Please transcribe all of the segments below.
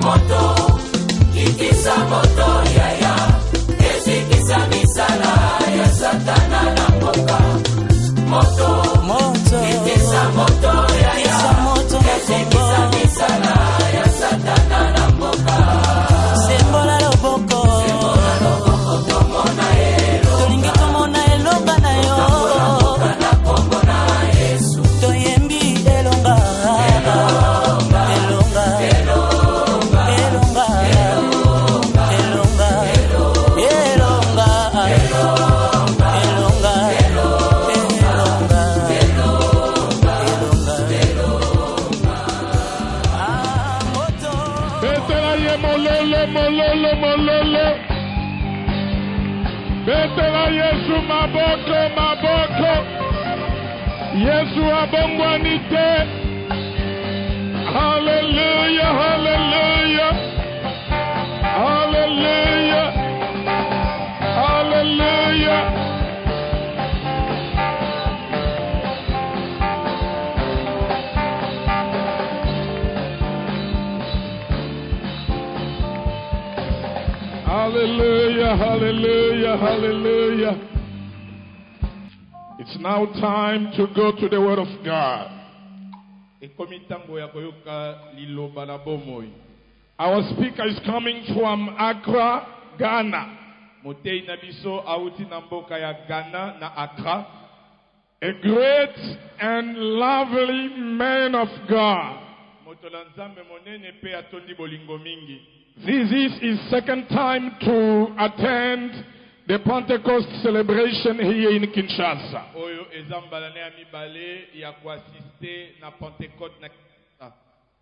moto, kitisa moto yaya, ezikisa misala ya satana na mboka. Moto, kitisa moto yaya, ezikisa misala ya satana na mboka. Sembola loboko tomona elo, tolingi tomona elonga na yo, na kombo na Yesu, toyembi elonga elonga elonga elonga elonga elonga elonga moto Betela ye mololo mololo mololo. Betela Yesu maboko maboko. Yesu abongwani te. Hallelujah, hallelujah. Hallelujah. Hallelujah. Hallelujah, hallelujah, hallelujah. It's now time to go to the Word of God. Our speaker is coming from Accra, Ghana. A great and lovely man of God. This is his second time to attend the Pentecost celebration here in Kinshasa.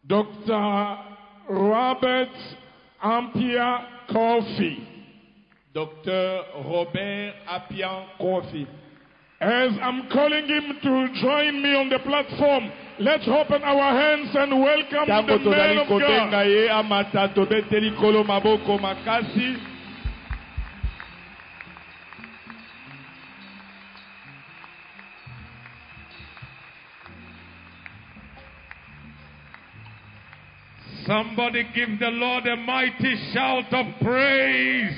Dr. Robert Ampia Kofi. Dr. Robert Appian Kofi. As I'm calling him to join me on the platform, let's open our hands and welcome the man of God. Somebody give the Lord a mighty shout of praise.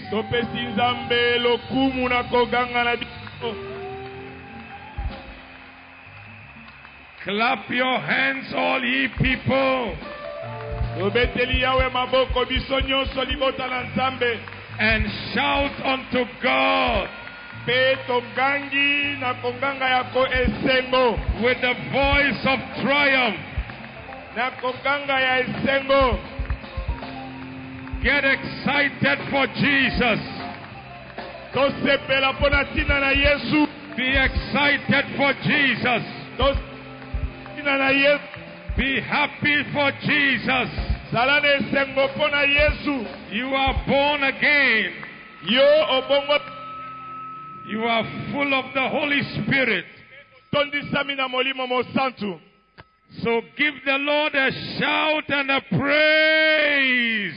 Clap your hands, all ye people, and shout unto God with the voice of triumph. Get excited for Jesus. Be excited for Jesus. Be happy for Jesus. You are born again. You are full of the Holy Spirit. So give the Lord a shout and a praise.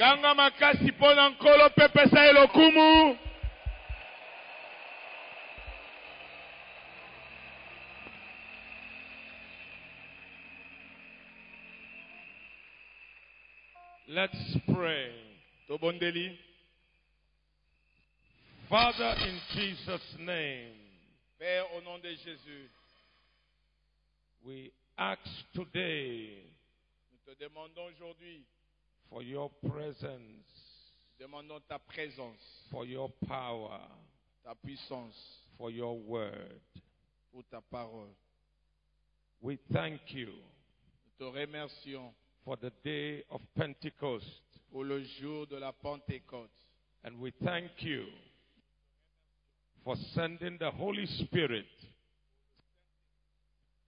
Let's pray. Father, in Jesus' name, Père, au nom de Jésus, we ask today nous te demandons aujourd'hui, for your presence, demandons ta présence, for your power, ta puissance, for your word. pour ta parole. We thank you Nous te remercions for the day of Pentecost, pour le jour de la Pentecôte. and we thank you for sending the Holy Spirit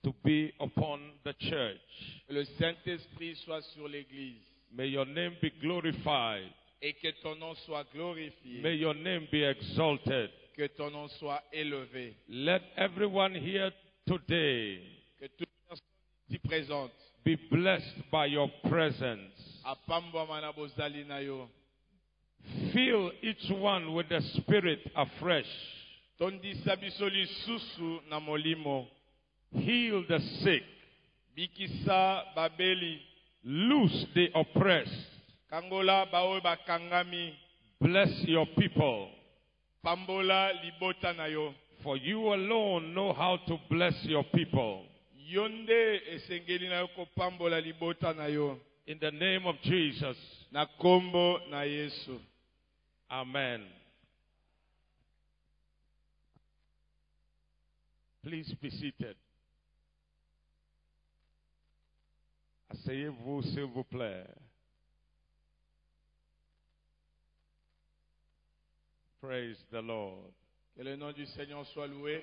to be upon the church. Que le Saint-Esprit soit sur l'Église May your name be glorified. et que ton nom soit glorifié, May your name be exalted. que ton nom soit élevé. Let everyone here today Que toute personne ici présente, be blessed by your presence. apambwa mana bozali na yo. Fill each one with the Spirit afresh. Tondisa biso lisusu na molimo. Heal the sick. Bikisa babeli, Loose the oppressed. Kangola baoyo bakangami. Bless your people. Pambola libota na yo. For you alone know how to bless your people. Yonde esengeli na yo kopambola libota na yo. In the name of Jesus. Na kombo na Yesu. Amen. Please be seated. Asseyez-vous, s'il vous plaît. Praise the Lord. Que le nom du Seigneur soit loué.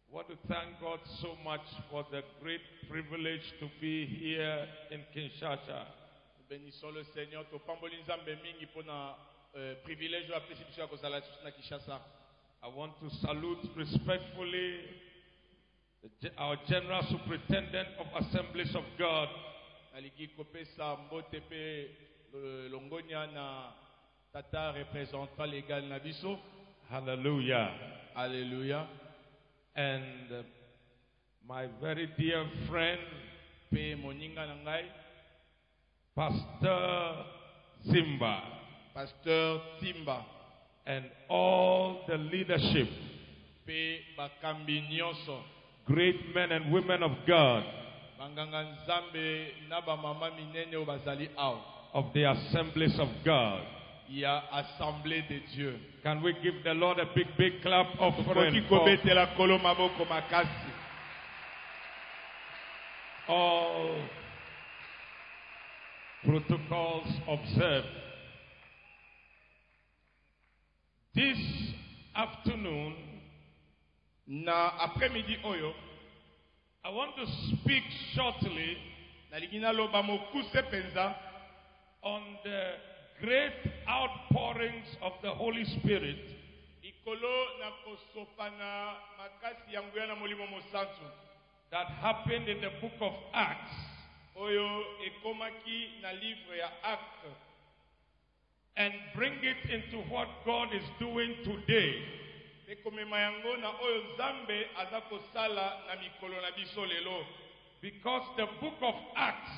I want to thank God so much for the great privilege to be here in Kinshasa. Nous bénissons le Seigneur. Topamboli nzambe mingi pona privilège wa pesi biso ya kozala na Kinshasa. I want to salute respectfully our General Superintendent of Assemblies of God. Naliki kopesa mbote pe longonya na tata représentant légal na biso. Hallelujah. Alléluia. And my very dear friend, Pe moninga na ngai, Pastor Simba, Pasteur Timba, and all the leadership, pe bakambi nyonso, great men and women of God, banganga nzambe na ba mama minene o bazali awa, of the Assemblies of God. ya assemblée de Dieu. Can we give the Lord a big clap offering Koki for kobetela kolo maboko makasi. all protocols observed? This afternoon, Na après-midi oyo, I want to speak shortly nalingi naloba mokuse penza on the great outpourings of the Holy Spirit ikolo na kosopana makasi ya nguya na molimo mosantu that happened in the book of Acts, oyo ekomaki na livre ya Acte, and bring it into what God is doing today. ekomema yango na oyo Nzambe aza kosala na mikolo na biso lelo. Because the book of Acts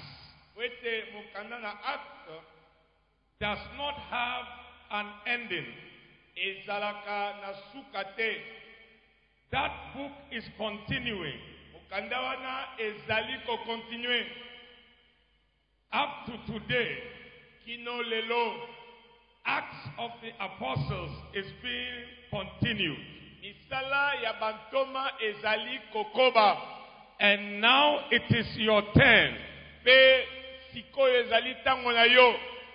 Wete mokanda na Acte does not have an ending. ezalaka na suka te. That book is continuing Mokanda wana ezali kokontinue up to today. kino lelo. Acts of the Apostles is being continued. Misala ya bantoma ezali kokoba. And now it is your turn Pe sikoyo ezali tango na yo.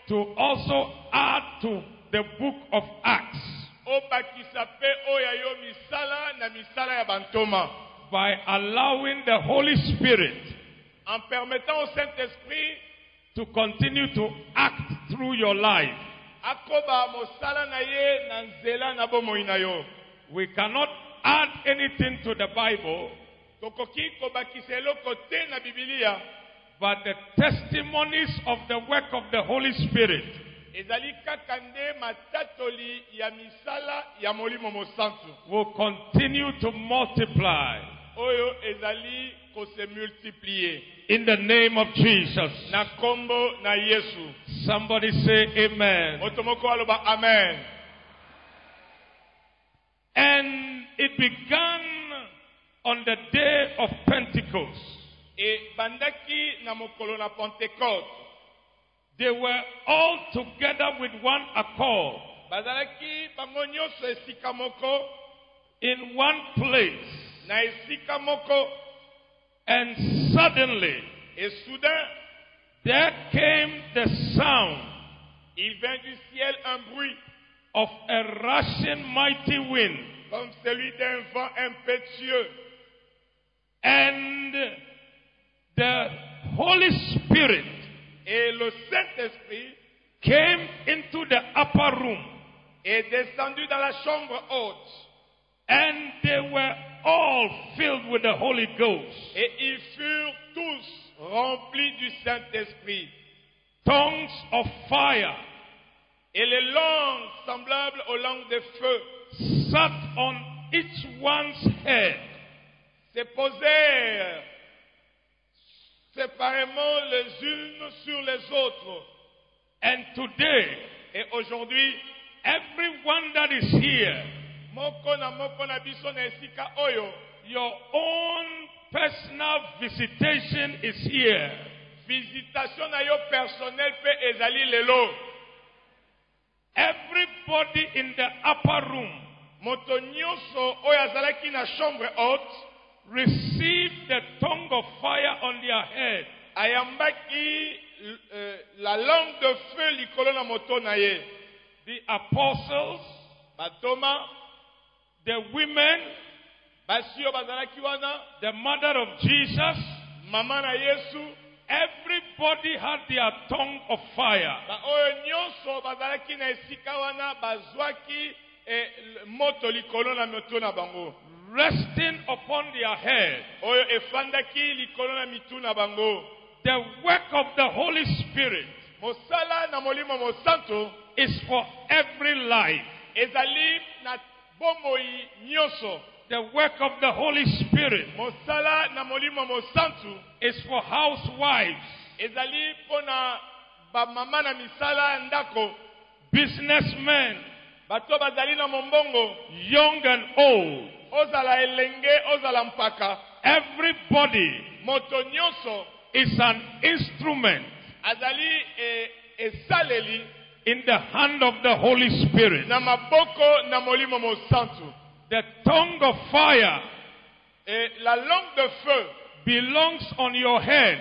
to also add to the book of Acts Obakisa pe oya yo misala na misala ya bantoma. by allowing the Holy Spirit En permettant au Saint-Esprit to continue to act through your life. akoba mosala na ye na nzela na bomoi na yo. We cannot add anything to the Bible, Tokoki kobakisa eloko te na Biblia. but the testimonies of the work of the Holy Spirit Ezali kaka nde matatoli ya misala ya molimo mosantu. will continue to multiply Oyo ezali kose multiplier. in the name of Jesus. Na kombo na Yesu. Somebody say amen. Otomoko aloba amen. And it began on the day of Pentecost. E bandaki na mokolo na Pentecote. They were all together with one accord Bazalaki bango nyonso esika moko in one place. na esika moko. And suddenly Et soudain, there came the sound il vint du ciel un bruit of a rushing mighty wind, comme celui d'un vent impétueux. and the Holy Spirit Et le Saint-Esprit came into the upper room, est descendu dans la chambre haute. and they were all filled with the Holy Ghost. Et ils furent tous remplis du Saint-Esprit. Tongues of fire Et les langues semblables aux langues de feu sat on each one's head, se posèrent séparément les unes sur les autres. And today, Et aujourd'hui, everyone that is here, moko na biso na esika oyo, your own personal visitation is here. visitation na yo personnel pe ezali lelo. Everybody in the upper room Moto nyonso oyo azalaki na chambre haute, received the tongue of fire on their head. ayambaki la langue de feu likolo na moto na ye. The apostles, Batoma, the women, basi oyo bazalaki wana, the mother of Jesus, mama na Yesu, everybody had their tongue of fire. ba oyo nyonso bazalaki na esika wana bazwaki moto likolo na moto na bango, Resting upon their head. oyo efandaki likolo na mitu na bango. The work of the Holy Spirit Mosala na molimo mosanto is for every life. ezali na bomoi nyonso. The work of the Holy Spirit Mosala na molimo mosantu is for housewives, ezali pona ba mama na misala ndako, businessmen, bato bazali na mombongo, young and old. ozala elenge, ozala mpaka, Everybody moto nyonso is an instrument azali esaleli in the hand of the Holy Spirit. na maboko na molimo mosantu. The tongue of fire La langue de feu belongs on your head.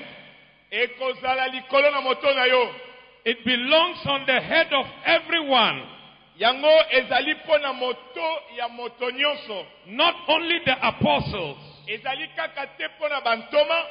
ekozala likolo na moto na yo. It belongs on the head of everyone. Yango ezali pona moto ya moto nyonso. Not only the apostles, Ezali kaka te pona bantoma,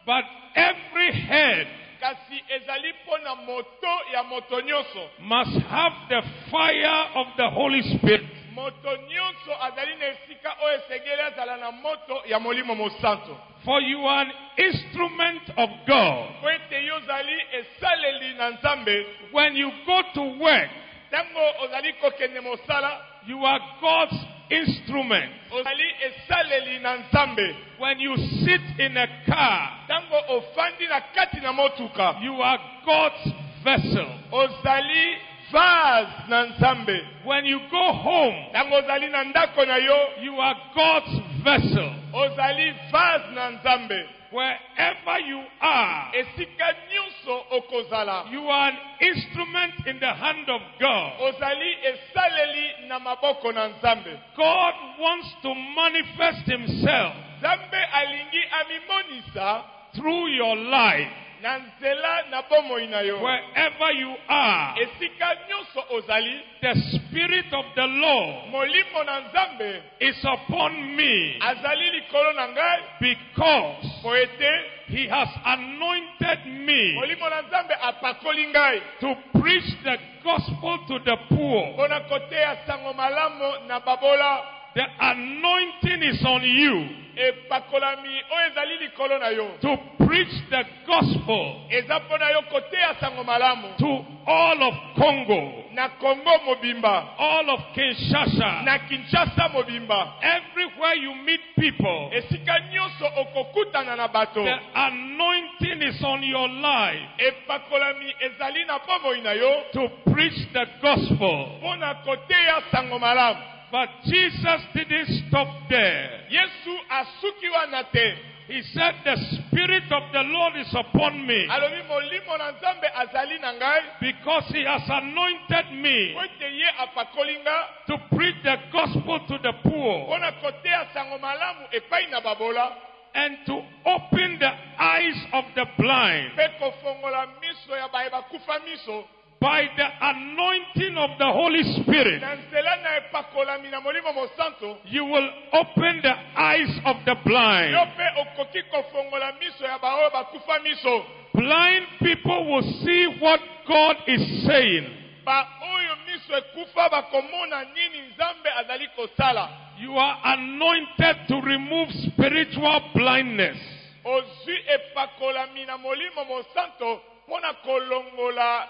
but every head kasi ezali pona moto ya moto nyonso. must have the fire of the Holy Spirit. Moto nyonso azali na esika oyo esengeli azala na moto ya molimo mosanto. For you are an instrument of God. Po ete yo ozali esaleli na Nzambe. When you go to work, Tango ozali kokende mosala, you are God's instrument. ozali esaleli na Nzambe. When you sit in a car, Tango ofandi na kati na motuka, you are God's vessel. ozali vase na Nzambe. When you go home, Tango ozali na ndako na yo, you are God's vessel. ozali vase na Nzambe. Wherever you are, Esika nyonso okozala, you are an instrument in the hand of God. ozali esaleli na maboko na Nzambe. God wants to manifest himself Nzambe alingi amimonisa through your life. na nzela na bomoi na yo. Wherever you are, Esika nyonso ozali, the Spirit of the Lord molimo na Nzambe is upon me azali likolo na ngai, because po ete he has anointed me molimo na Nzambe apakoli ngai to preach the gospel to the poor. mpona koteya sango malamu na babola. The anointing is on you Epakolami oyo ezali likolo na yo to preach the gospel eza mpona yo koteya sango malamu to all of Congo, na Kongo mobimba, all of Kinshasa. na Kinshasa mobimba. Everywhere you meet people, Esika nyonso okokutana na bato, the anointing is on your life epakolami ezali na bomoi na yo to preach the gospel. mpona koteya sango malamu. But Jesus didn't stop there. Yesu asuki wana te. He said, the Spirit of the Lord is upon me Alobi molimo na Nzambe azali na ngai, because he has anointed me po ete ye apakoli nga to preach the gospel to the poor mpona koteya sango malamu epai na babola, and to open the eyes of the blind. mpe kofongola miso ya baye bakufa miso. By the anointing of the Holy Spirit, Na nzela na epakolami na molimo mosanto, you will open the eyes of the blind. yo mpe okoki kofongola miso ya baoyo bakufa miso. Blind people will see what God is saying. Baoyo miso ekufa bakomona nini Nzambe azali kosala. You are anointed to remove spiritual blindness. Ozwi epakolami na molimo mosanto mpona kolongola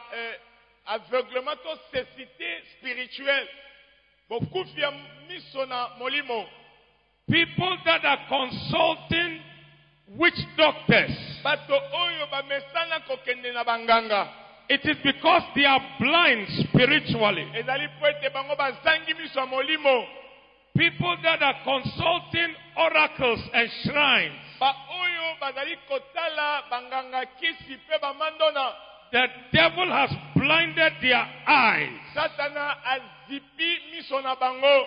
aveuglement to cécité spirituelle. Bokufi ya miso na molimo. People that are consulting witch doctors, Bato oyo bamesana kokende na banganga. It is because they are blind spiritually. ezali po ete bango bazangi miso ya molimo. People that are consulting oracles and shrines, Baoyo bazali kotala banganga kisi pe bamandona. the devil has blinded their eyes. Satana azipi miso na bango.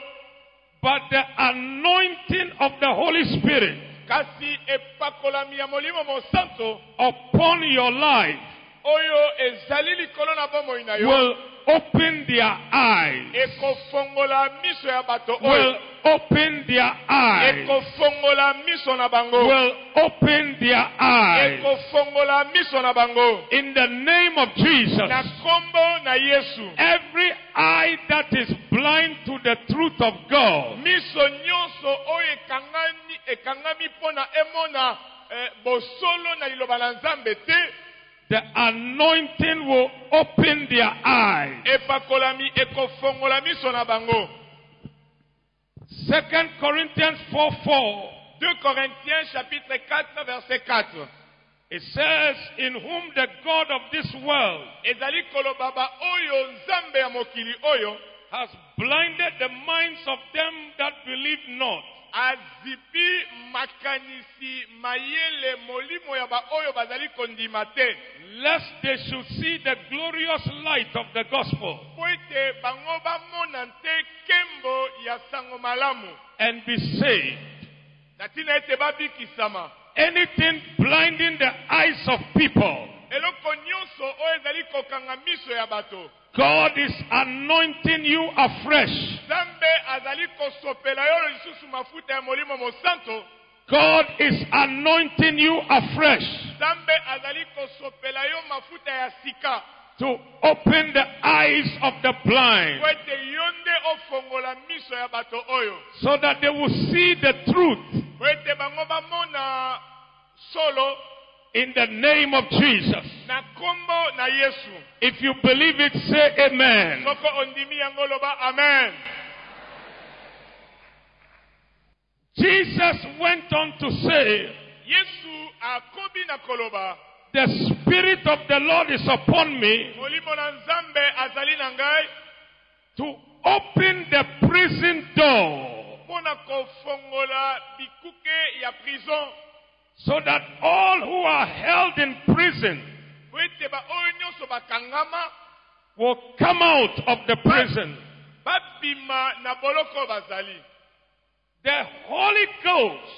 But the anointing of the Holy Spirit Kasi epakolami ya molimo mosanto upon your life oyo ezali likolo na bomoi na yo will open their eyes. ekofongola miso ya bato Will oyo open their eyes. ekofongola miso na bango Will open their eyes. ekofongola miso na bango In the name of Jesus. na kombo na Yesu. Every eye that is blind to the truth of God Miso nyonso oyo ekangami mpona emona bosolo na liloba la Nzambe te, the anointing will open their eyes. epakolami ekofongola miso na bango. 2 Corinthians 4:4. 2 Corinthiens chapitre 4 verset 4. It says, in whom the God of this world Ezali koloba ba oyo Nzambe ya mokili oyo has blinded the minds of them that believe not, azipi makanisi mayele molimo ya ba oyo bazali kondima te, lest they should see the glorious light of the gospel po ete bango bamona te kembo ya sango malamu, and be saved. na tina ete babikisama. Anything blinding the eyes of people, Eloko nyonso oyo ezali kokanga miso ya bato, God is anointing you afresh. Nzambe azali kosopela yo lisusu mafuta ya molimo mosanto. God is anointing you afresh Nzambe azali kosopela yo mafuta ya sika. to open the eyes of the blind Po ete yonde ofongola miso ya bato oyo, so that they will see the truth po ete bango bamona solo in the name of Jesus. na kombo na Yesu. If you believe it, say amen. Soko ondimi yango loba amen. Jesus went on to say, Yesu akobi na koloba, the Spirit of the Lord is upon me molimo na Nzambe azali na ngai to open the prison door mpona kofongola bikuke ya prison, so that all who are held in prison po ete ba oyo nyonso bakangama will come out of the prison. babima na boloko bazali. The Holy Ghost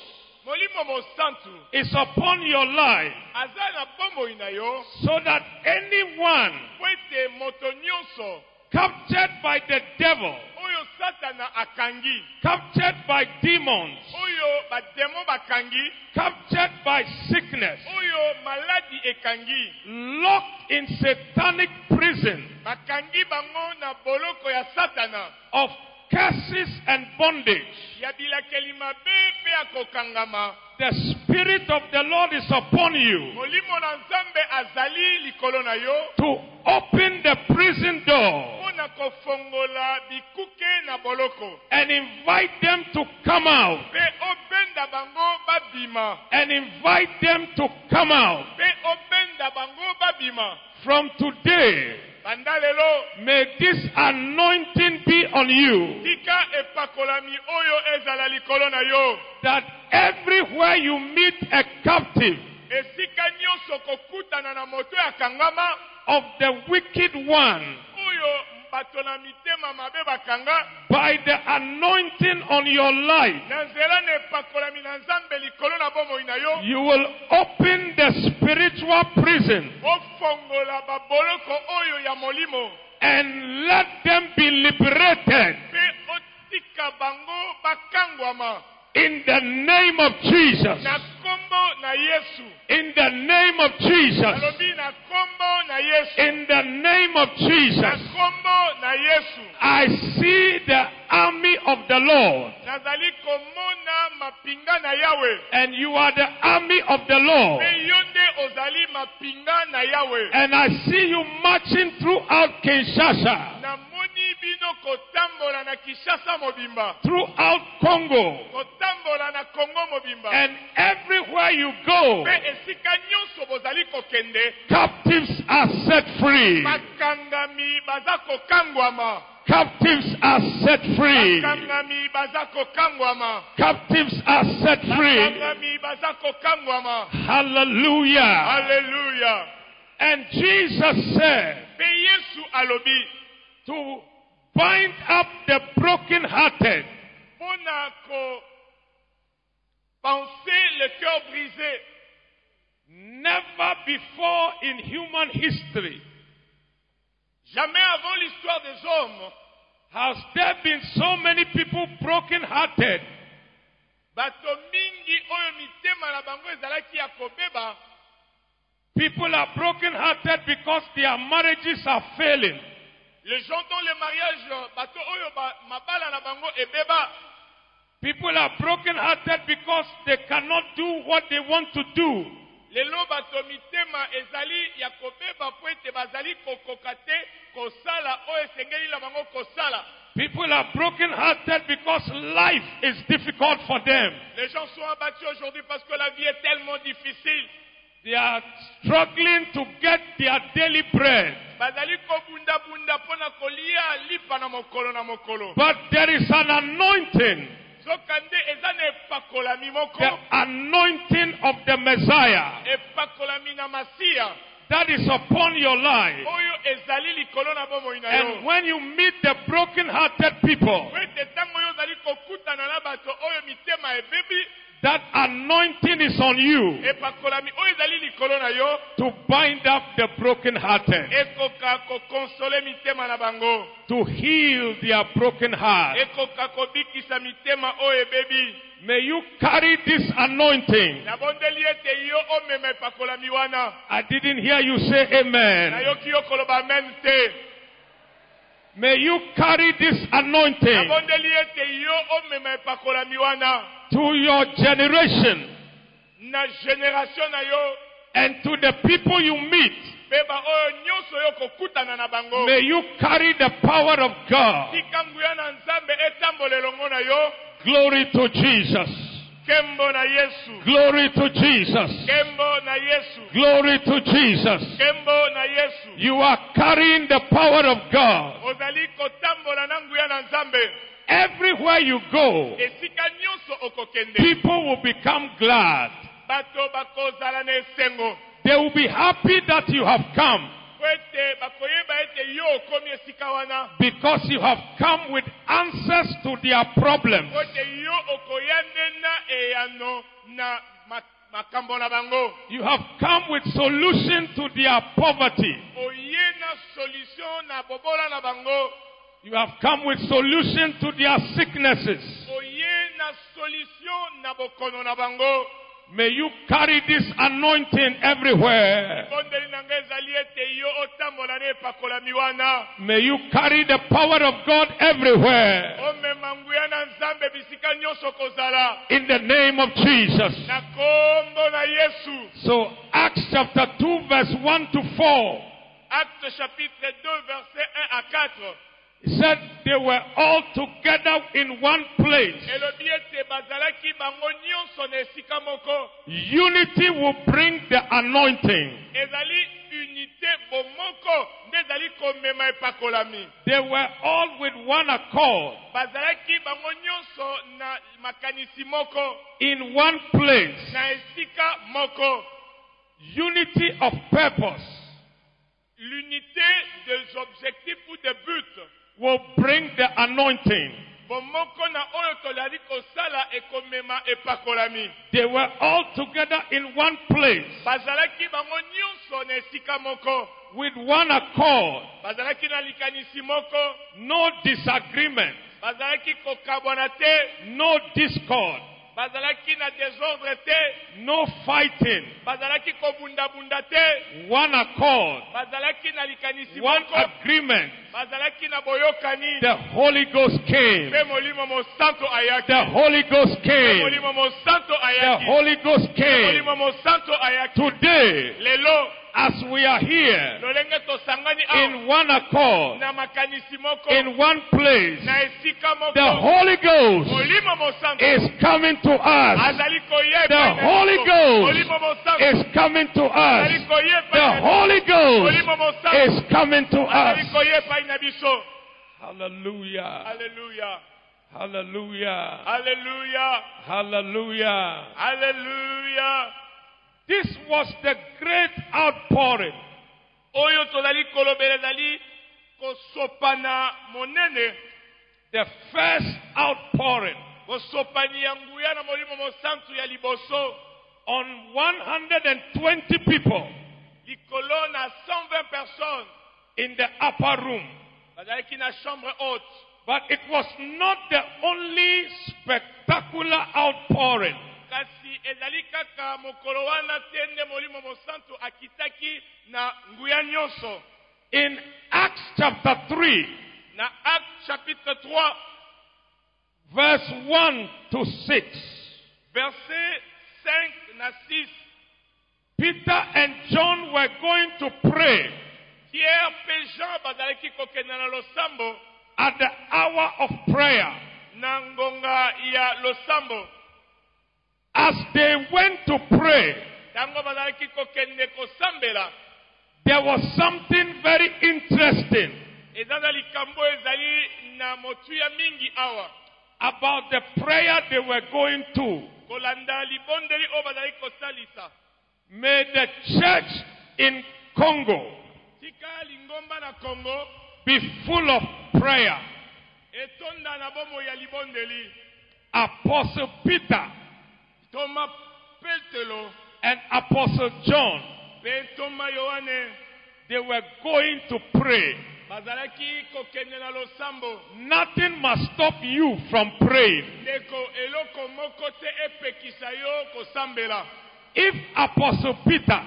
Molimo mosantu is upon your life aza na bomoi na yo, so that anyone po ete moto nyonso captured by the devil, oyo Satana akangi, captured by demons, oyo bademo bakangi, captured by sickness, oyo maladi ekangi, locked in satanic prison bakangi bango na boloko ya Satana, of curses and bondage. ya bilakeli mabe pe ya kokangama. The Spirit of the Lord is upon you Molimo na Nzambe azali likolo na yo to open the prison door mpona kofongola bikuke na boloko, and invite them to come out, pe obenda bango babima, and invite them to come out. pe obenda bango babima. From today, Banda lelo may this anointing be on you, tika epakolami oyo ezala likolo na yo, that everywhere you meet a captive esika nyonso kokutana na moto ya kangama of the wicked one, oyo bato na mitema mabe bakanga, by the anointing on your life, na nzela na epakolami na Nzambe likolo na bomoi na yo, you will open the spiritual prison ofongola baboloko oyo ya molimo, and let them be liberated pe otika bango bakangwama in the name of Jesus. na kombo na Yesu. In the name of Jesus. Nalobi na kombo na Yesu. In the name of Na Jesus. kombo na Yesu. I see the army of the Lord, Nazali komona mapinga na Yahweh. and you are the army of the Lord. Pe yonde ozali mapinga na Yahweh. And I see you marching throughout Kinshasa, Namoni bino kotambola na Kishasa mobimba. throughout Congo, Kotambola kotambola na Kongo mobimba. And everywhere you go, Pe esika nyonso bozali kokende. captives are set free. Bakangami baza kokangwama. Captives are set free. Bakangami baza kokangwama. Captives are set free. Bakangami baza kokangwama. Hallelujah. Hallelujah. And Jesus said Pe Yesu alobi to bind up the brokenhearted. pona ko penser le cœur brisé. Never before in human history Jamais avant l'histoire des hommes, has there been so many people brokenhearted. bato mingi oyo mitema na bango ezalaki ya kobeba. People are brokenhearted because their marriages are failing. Les gens dont le mariage, bato oyo mabala na bango ebeba. People are brokenhearted because they cannot do what they want to do. Lelo bato mitema ezali ya kobeba po ete bazali kokoka te kosala oyo esengeli na bango kosala. People are brokenhearted because life is difficult for them. Les gens sont abattus aujourd'hui parce que la vie est tellement difficile. They are struggling to get their daily bread. Bazali kobunda bunda pona kolia lipa na mokolo na mokolo. But there is an anointing, Zokande ezane epakolami moko. the anointing of the Messiah, Epakolami na Masia. that is upon your life. Oyo ezali likolo na bomoi na And yo. when you meet the broken-hearted people, Wete tango yo zali kokutana na bato oyo mitema ebebi. that anointing is on you Epakolami oyo ezali likolo na yo. to bind up the broken-hearted, Ekoka kokonsole mitema na bango. to heal their broken heart. Ekoka kobikisa mitema oyo ebebi. May you carry this anointing. Nabondeli ete yo omema epakolami wana. I didn't hear you say amen. Nayoki yo koloba amen te. May you carry this anointing Nabondeli ete yo omema epakolami wana. to your generation Na generation na yo. and to the people you meet. Beba oyo nyonso yo kokutana na bango. May you carry the power of God. Tika nguya na Nzambe etambola elongo na yo. Glory to Jesus. Kembo na Yesu. Glory to Jesus. Kembo na Yesu. Glory to Jesus. Kembo na Yesu. You are carrying the power of God. Ozali kotambola na nguya na Nzambe. Everywhere you go, Esika nyonso okokende. people will become glad. Bato bakozala na esengo. They will be happy that you have come Kwete bakoyeba ete yo okomi esika wana. because you have come with answers to their problems. Kwete yo okoyande na eyano na makambo na bango. You have come with solution to their poverty. Oye na solution na bobola na bango. You have come with solution to their sicknesses. Oye na solution na bokono na bango. May you carry this anointing everywhere. Bondeli na ngai ezali ete yo otambola na epakolami wana. May you carry the power of God everywhere. Omema nguya na Nzambe bisika nyonso kozala. In the name of Jesus. Na kombo na Yesu. So Acts chapter 2 verse 1 to 4. Acte chapitre 2 verset 1 à 4. He said they were all together in one place. Elobi ete bazalaki bango nyonso na esika moko. Unity will bring the anointing. Ezali unité bomoko nde ezali komema epakolami. They were all with one accord Bazalaki bango nyonso na makanisi moko in one place. na esika moko. Unity of purpose L'unité des objectifs ou des buts. will bring the anointing. Bomoko na oyo tolali kosala ekomema epakolami. They were all together in one place Bazalaki bango nyonso na esika moko. with one accord. Bazalaki na likanisi moko. No disagreement, Bazalaki kokabwana te. no discord, Bazalaki na désordre te. no fighting. Bazalaki kobunda-bunda te. One accord, Bazalaki na likanisi one moko. agreement. Bazalaki na boyokani. The Holy Ghost came. Pe molimo mosanto ayaki. The Holy Ghost Pe came. molimo mosanto The ayaki. Holy Ghost Pe came. molimo mosanto ayaki. Today, Lelo, as we are here lolenge tosangani awa in one accord, na makanisi moko in one place, na esika moko the Holy Ghost molimo mosantu is coming to us. azali koyeba The na Holy biso. Ghost molimo mosantu is coming to us. azali koyeba The na biso. Holy Ghost molimo mosantu is coming to azali us. koyeba na biso. Hallelujah. Hallelujah. Hallelujah. Hallelujah. Hallelujah. Hallelujah. This was the great outpouring. Oyo tozali kolobela ezali kosopana monene, The first outpouring kosopani ya nguya na molimo mosantu ya liboso on 120 people likolo na 120 personnes in the upper room. bazalaki na chambre haute. But it was not the only spectacular outpouring. Kasi ezali kaka mokolo wana tende molimo mosantu akitaki na nguya nyonso. In Acts chapter 3, Na Acte chapitre 3 verse 1 to 6, verset 5 na 6, Peter and John were going to pray Pierre pe Jean bazalaki kokenda na losambo at the hour of prayer. na ngonga ya losambo. As they went to pray, Tango bazalaki kokende kosambela, there was something very interesting eza na likambo ezali na motuya mingi awa about the prayer they were going to. kolanda libondeli oyo bazali kosalisa. May the church in Congo Tika lingomba na Congo be full of prayer. etonda na bomo ya libondeli. Apostle Peter Toma Petelo and Apostle John, pe Toma Yohane they were going to pray. bazalaki kokende na losambo. Nothing must stop you from praying. Ndeko eloko moko te epekisa yo kosambela. If Apostle Peter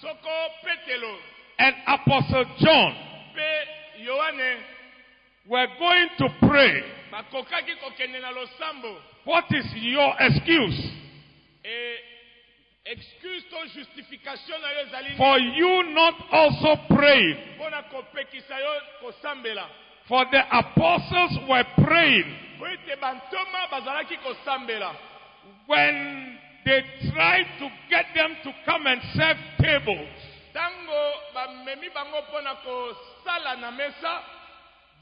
Soko Petelo and Apostle John pe Yohane were going to pray, bakokaki kokende na losambo, what is your excuse excuse to justification na yo ezali for you not also praying? mpona kopekisa yo kosambela. For the apostles were praying Po ete bantoma bazalaki kosambela. when they tried to get them to come and serve tables. Tango bamemi bango mpona kosala na mesa,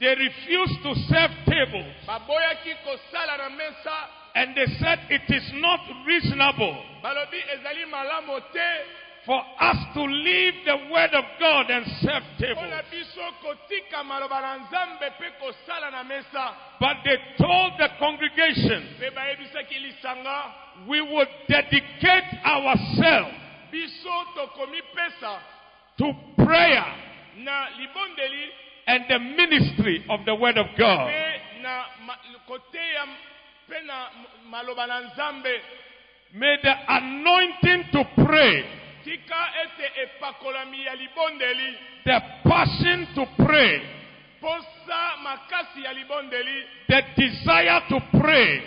They refused to serve tables. baboyaki kosala na mesa. And they said it is not reasonable Balobi ezali malamu te for us to leave the word of God and serve tables. mpona biso kotika maloba na Nzambe pe kosala na mesa. But they told the congregation, Pe bayebisaki lisanga, we would dedicate ourselves biso tokomi pesa to prayer na libondeli and the ministry of the word of God. pe na kote ya pe na maloba na Nzambe. May the anointing to pray, Tika ete epakolami ya libondeli, the passion to pray, posa makasi ya libondeli, the desire to pray,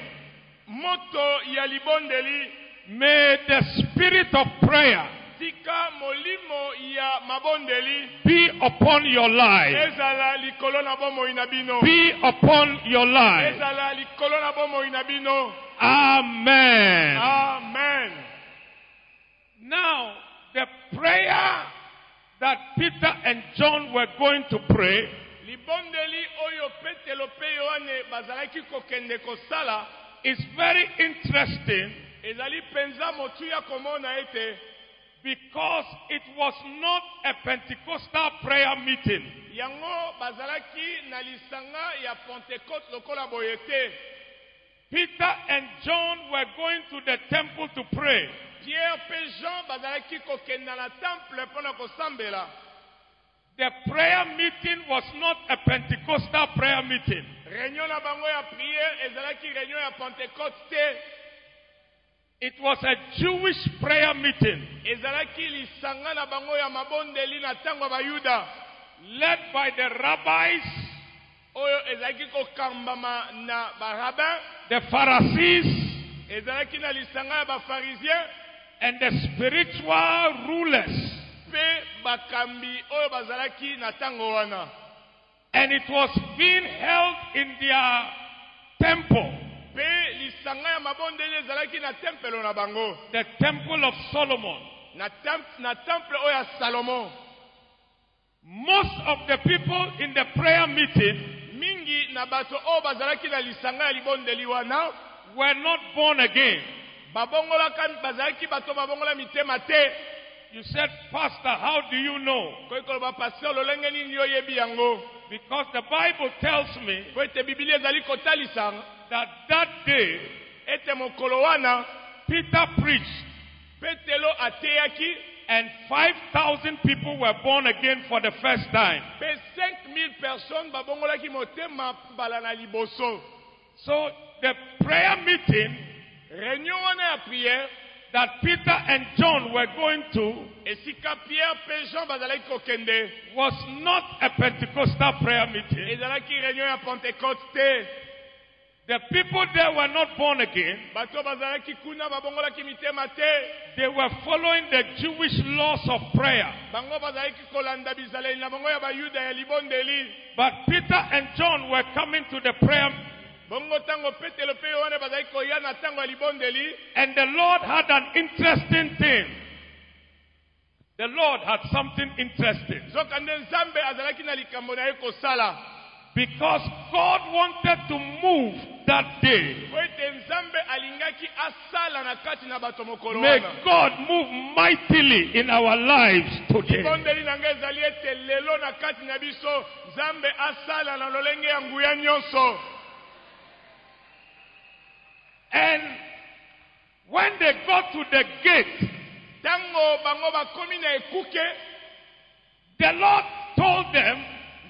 moto ya libondeli, may the spirit of prayer tika molimo ya mabondeli be upon your life. ezala likolo na bomoi na bino. Be upon your life. Ezala likolo na bomoi na bino. Amen. Amen. Now, the prayer that Peter and John were going to pray Libondeli oyo Petelo pe Yohane bazalaki kokende kosala is very interesting ezali penza motuya komona ete because it was not a Pentecostal prayer meeting. yango bazalaki na lisanga ya Pentecote lokola boyete. Peter and John were going to the temple to pray. Pierre pe Jean bazalaki kokenda na temple mpona kosambela. The prayer meeting was not a Pentecostal prayer meeting. Réunion na bango ya prière ezalaki réunion ya Pentecôte te. It was a Jewish prayer meeting Ezalaki lisanga na bango ya mabondeli na tango ba Yuda. led by the rabbis, Oyo ezalaki kokambama na ba rabbin. the Pharisees, Ezalaki na lisanga ya ba pharisiens and the spiritual rulers pe bakambi oyo bazalaki na tango wana. And it was being held in their temple, Pe lisanga ya mabondeli ezalaki na tempelo na bango. the temple of Solomon. Na temple oyo ya Salomon. Most of the people in the prayer meeting Mingi na bato oyo bazalaki na lisanga ya libondeli wana were not born again. babongolaka bazalaki bato babongola mitema te. You said, Pastor, how do you know? Koki koloba pasteur lolenge nini yo yebi yango? Because the Bible tells me Po ete Biblia ezali kotalisa that day ete mokolo wana Peter preached Petelo ateyaki and 5,000 people were born again for the first time. pe 5,000 personnes babongolaki motema mbala na liboso. So the prayer meeting Réunion wana ya prière that Peter and John were going to esika Pierre pe Jean bazalaki kokende was not a Pentecostal prayer meeting. ezalaki réunion ya Pentecôte te. The people there were not born again. Bato bazalaki kuna babongolaki mitema te. They were following the Jewish laws of prayer. Bango bazalaki kolanda bizaleli na bango ya bayuda ya libondeli. But Peter and John were coming to the prayer, Bongo tango Petelo pe wana bazalaki koya na tango ya libondeli. and the Lord had an interesting thing. The Lord had something interesting. Zokande Nzambe azalaki na likambo na ye kosala. Because God wanted to move that day. Po ete Nzambe alingaki asala na kati na bato mokolo May wana. God move mightily in our lives today. Libondeli na ngai ezali ete lelo na kati na biso Nzambe asala na lolenge ya nguya nyonso. And when they got to the gate, Tango bango bakomi na ekuke, the Lord told them,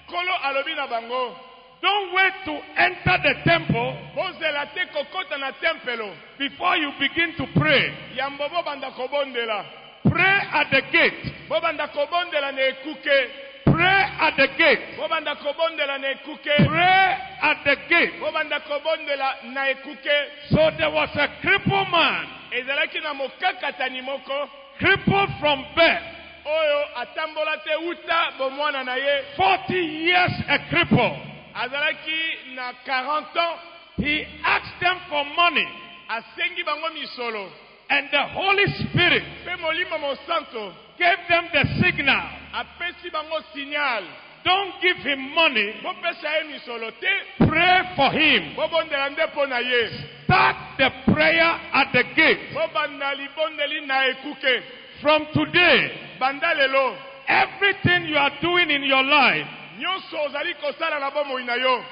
Nkolo alobi na bango, don't wait to enter the temple bozela te kokota na tempelo. before you begin to pray. Yambo bobanda kobondela. Pray at the gate. Bobanda kobondela na ekuke. Pray at the gate. Bobanda kobondela na ekuke. Pray at the gate. Bobanda kobondela na ekuke. So there was a crippled man, Ezalaki na mokakatani moko. crippled from birth, Oyo atambola te uta bomwana na ye. 40 years a cripple. Azalaki na 40 ans. He asked them for money, Asengi bango misolo. and the Holy Spirit Pe molimo mosanto. gave them the signal. Apesi bango signal. Don't give him money, Bopesa ye misolo te. pray for him. Bobondela nde po na ye. Start the prayer at the gate. Bobanda libondeli na ekuke. From today, Banda lelo. everything you are doing in your life, Nyonso ozali kosala na bomoi na yo.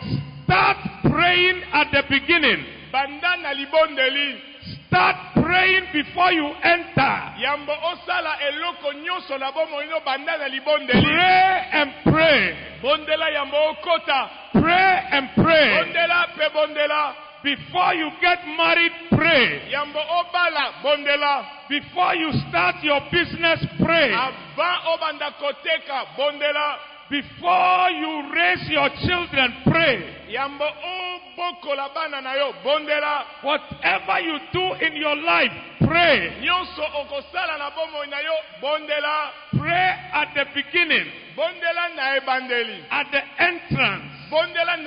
start praying at the beginning. Banda na libondeli. Start praying before you enter. Yambo osala eloko nyonso na bomoi no banda na libondeli. Pray and pray. Bondela yambo okota. Pray and pray. Bondela pe bondela. Before you get married, pray. Yambo obala bondela. Before you start your business, pray. Avant obanda koteka bondela. Before you raise your children, pray. Yambo obokola bana na yo bondela. Whatever you do in your life, pray. Nyonso okosala na bomoi na yo bondela. Pray at the beginning, Bondela na ebandeli. at the entrance, Bondela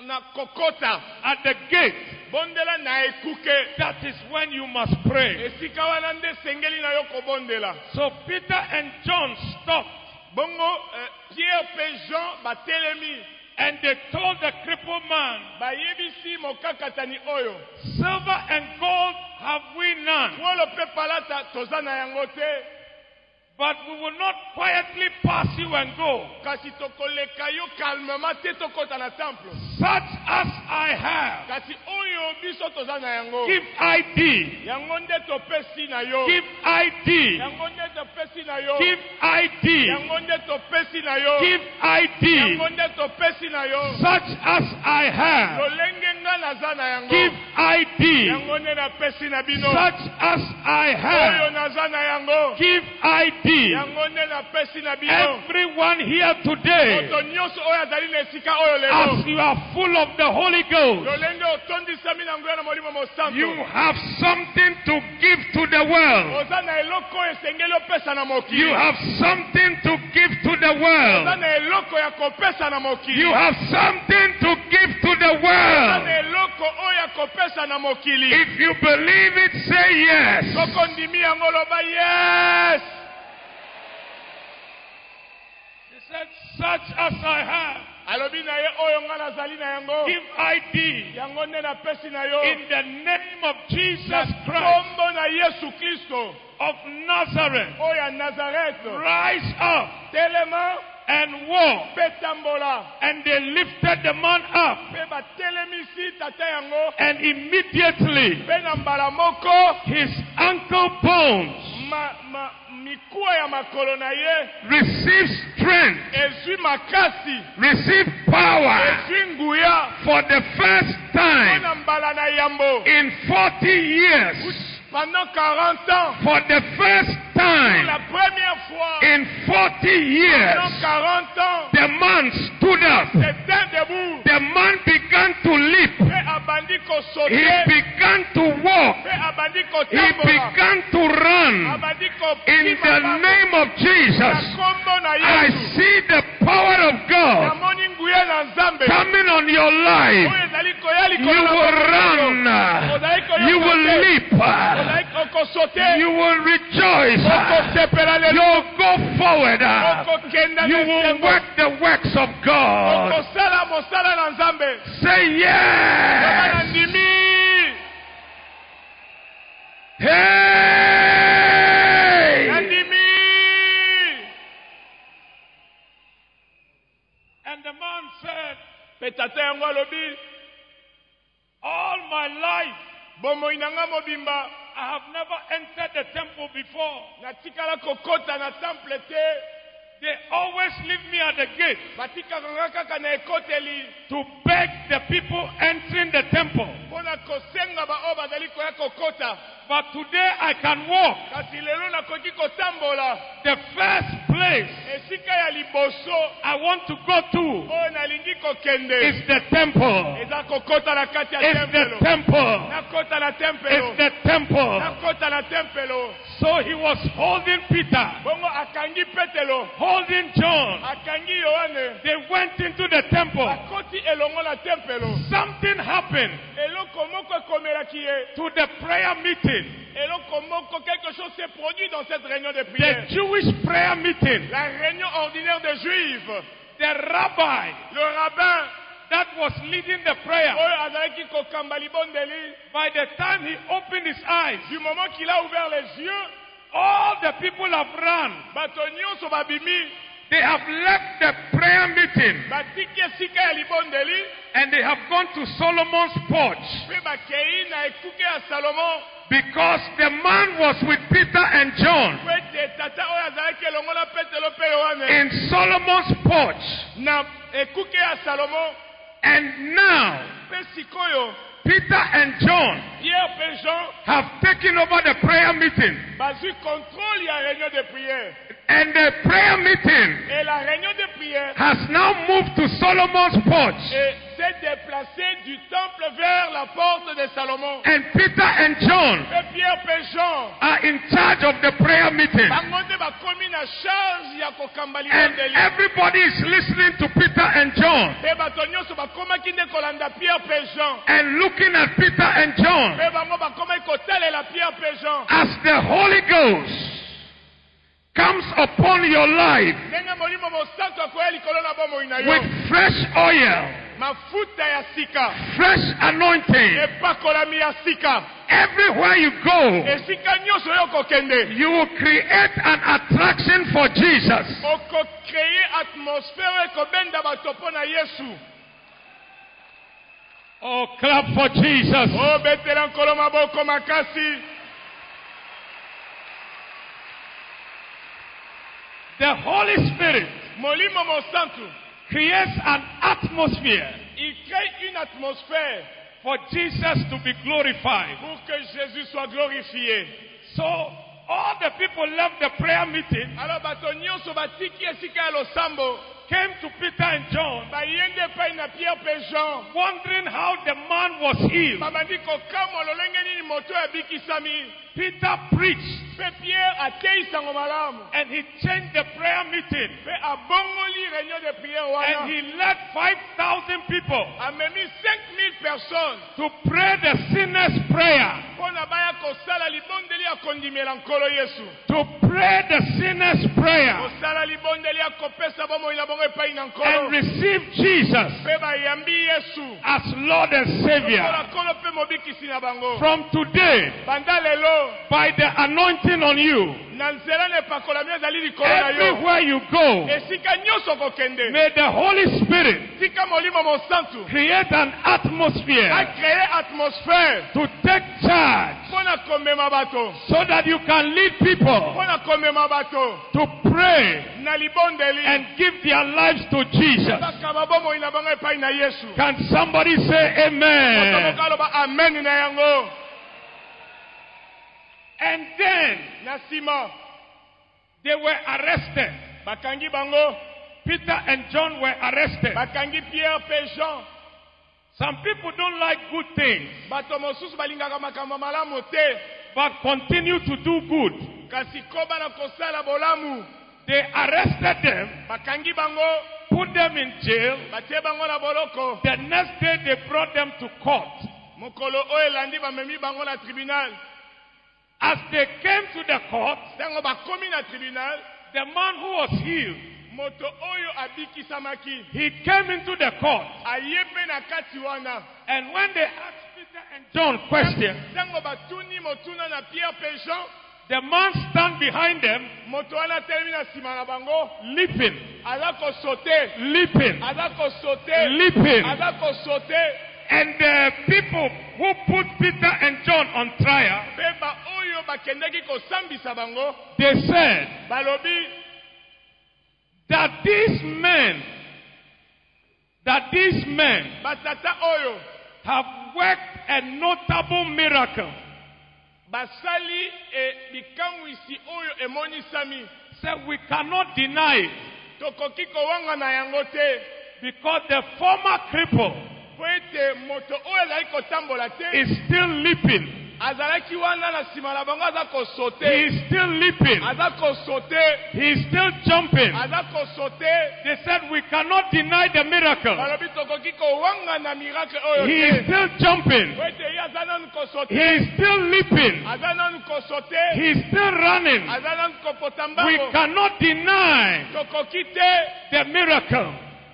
na kokota. at the gate. Bondela na ekuke. That is when you must pray. Esika wana nde sengeli na yo kobondela. So Peter and John stopped, Bongo Pierre pe Jean batelemi. and they told the crippled man, Bayebisi mokakatani oyo. silver and gold have we none, Wolo pe palata toza na yango te. but we will not quietly pass you and go. Kasi tokoleka yo calmement te tokota na temple. Such as I have, Kasi oyo biso toza na yango. give ID, Yango nde topesi na yo. give ID, Yango nde topesi na yo. give ID, Yango nde topesi na yo. give ID, Yango nde topesi na yo. such as I have. Lolenge nga naza na yango. give ID, Yango nde napesi na bino. such as I Oyo have, naza na yango. give ID. Yango nde napesi na bino. Everyone here today, Moto nyonso oyo azali na esika oyo as lelo. you are full of the Holy Ghost, Lolenge otondisami na nguya na Molimo Mosantu. you have something to give to the world. Oza na eloko oyo esengeli opesa na mokili. You have something to give to the Oza world. na eloko ya kopesa na mokili. You have something to give to the Oza world. na eloko oyo ya kopesa na mokili. If you believe it, say yes. Soko ndimi yango loba yes. He said, such as I have, Alobi na ye oyo nga nazali na yango. give ID Yango nde napesi na yo. in the name of Na Jesus Christ kombo na Yesu Kristo. of Nazareth. Oyo ya Nazareth. Rise up Telema and walk. pe tambola. And they lifted the man up, Pe batelemisi tata yango. and immediately Pe na mbala moko. his ankle bones Mikuwa ya makolo na ye. received strength, Ezwi makasi. received power Ezwi nguya. for the first time Na mbala na yambo. in 40 years. Pendant 40 ans. For the first Pour time la première fois. in 40 years, Pendant 40 ans. the man stood up. Se tint debout. The man began to leap. Pe abandi He kosote. began to walk. Pe abandi He kotambola. began to run. Abandi In the name of na Jesus, kombo na I Yesu. see the power of God Namoni nguya na Nzambe. coming on your life. Oyo ezali koya You likolo na will mokolo. run. You will leap. Ozali kokosote. You will rejoice. Okosepela You lelo. will go forward. Okokenda You will nesembo. work the works of God. Okosala mosala na Nzambe. Say Kama yes. na ndimi. Hey! Na ndimi. And the man said, Pe tata yango alobi. all my life Bomoi na nga mobimba. I have never entered the temple before. Natikala kokota na temple te. They always leave me at the gate Batikaka nga kaka na ekoteli. to beg the people entering the temple. Mpona kosenga baoyo bazali koya kokota. But today I can walk. Kasi lelo nakoki kotambola. The first place Esika ya liboso I want to go to oyo nalingi kokende. is the temple. Eza kokota na kati ya It's the tempelo. temple. Nakota na It's tempelo. the temple. Nakota na tempelo. So he was holding Peter, Bongo akangi Petelo. holding John. Akangi Yohane. They went into the temple. Akoti elongo na tempelo. Something happened Eloko moko ekomelaki ye. to the prayer meeting. Eloko moko, quelque chose s'est produit dans cette réunion de The prière. Jewish prayer meeting. La réunion ordinaire des Juifs. The rabbi Le rabbin that was leading the prayer, oyo azalaki kokamba libondeli. by the time he opened his eyes, Du moment qu'il a ouvert les yeux, all the people have run. bato nyonso babimi. They have left the prayer meeting Batiki esika ya libondeli. and they have gone to Solomon's porch Pe bakei na ekuke ya Salomon. because the man was with Peter and John Po ete tata oyo azalaki elongo na Petelo pe Yohane. in Solomon's porch. Na ekuke ya Salomon. And now Pe sikoyo, Peter and John Pierre pe Jean have taken over the prayer meeting. bazwi contrôle ya réunion de prière. And the prayer meeting Et la réunion de prière has now moved to Solomon's porch. s'est déplacée du temple vers la porte de Salomon. And Peter and John Et Pierre pe Jean are in charge of the prayer meeting. bango nde bakomi na charge ya kokamba And libondeli. everybody is listening to Peter and John Pe bato nyonso bakomaki nde kolanda Pierre pe Jean. and looking at Peter and John Pe bango bakomaki kotalela Pierre pe Jean. as the Holy Ghost comes upon your life Ndenge molimo mosantu akoya likolo na bomoi na yo. with fresh oil, Mafuta ya sika. fresh anointing. Epakolami ya sika. Everywhere you go, Esika nyonso yo kokende. you will create an attraction for Jesus. Okocreye atmosphère ekobenda bato mpo na Yesu. Oh, clap for Jesus. Obetela nkolo maboko makasi. The Holy Spirit Molimo mosantu. creates an atmosphere Il crée une atmosphère for Jesus to be glorified. pour que Jésus soit glorifié. So all the people left the prayer meeting, Alors bato nyonso batiki esika ya losambo came to Peter and John, bayende epai na Pierre pe Jean wondering how the man was healed. babandi kokamwa lolenge nini moto abikisami. Peter preached Pe Pierre atei sango malamu and he changed the prayer meeting pe abongoli réunion de prière and wana he led 5,000 people amemi 5000 personnes to pray the sinner's prayer. mpona baya kosala libondeli ya kondimela nkolo Yesu, To pray the sinner's prayer kosala libondeli ya kopesa bomoi na bongo epai na and nkolo receive Jesus pe bayambi Yesu as Lord and lokola Savior. nkolo pe mobikisi na bango. From today, Banda lelo by the anointing on you, na nzela na epakolami ezali likolo na yo, everywhere you go, esika nyonso kokende may the Holy Spirit tika molimo mosantu create an atmosphere akreye atmosphère to take charge mpona komema bato, so that you can lead people mpona komema bato to pray na libondeli and give their lives to Jesus. bakaba bomoi na bango epai na Yesu. Can somebody say amen? Moto aloba amen na yango. And then Na nsima they were arrested. bakangi bango, Peter and John were arrested. bakangi Pierre pe Jean. Some people don't like good things, Bato mosusu balingaka makambo malamu te, but continue to do good. kasi koba na kosala bolamu. They arrested them, Bakangi bango, put them in jail. batie bango na boloko. The next day they brought them to court. Mokolo oyo elandi bamemi bango na tribunal. As they came to the court, Ntango bakomi na tribunal, the man who was healed, moto oyo abikisamaki he came into the court. aye pe na kati wana. And when they asked Peter and John questions, Ntango batuni motuna na Pierre pe Jean, the man stand behind them, moto wana telemi na nsima na bango, leaping, aza kosote, leaping, aza kosote, leaping. aza kosote. And the people who put Peter and John on trial, Pe ba oyo bakendeki kosambisa bango, they said balobi that these men batata oyo have worked a notable miracle. basali bikamwisi oyo emonisami. So we cannot deny it, Tokoki kowanga na yango te, because the former cripple po ete moto oyo azali kotambola te is still leaping. azalaki wana na nsima na bango, aza He kosote, is still leaping. aza kosote, He is still jumping. aza kosote. They said we cannot deny the miracle. Balobi tokoki kowanga na miracle oyo He is te, still jumping. po ete ye aza nanu He kosote, is still leaping. aza nanu kosote, He is still running. aza nanu kopota We mbango. cannot deny Tokoki te the miracle.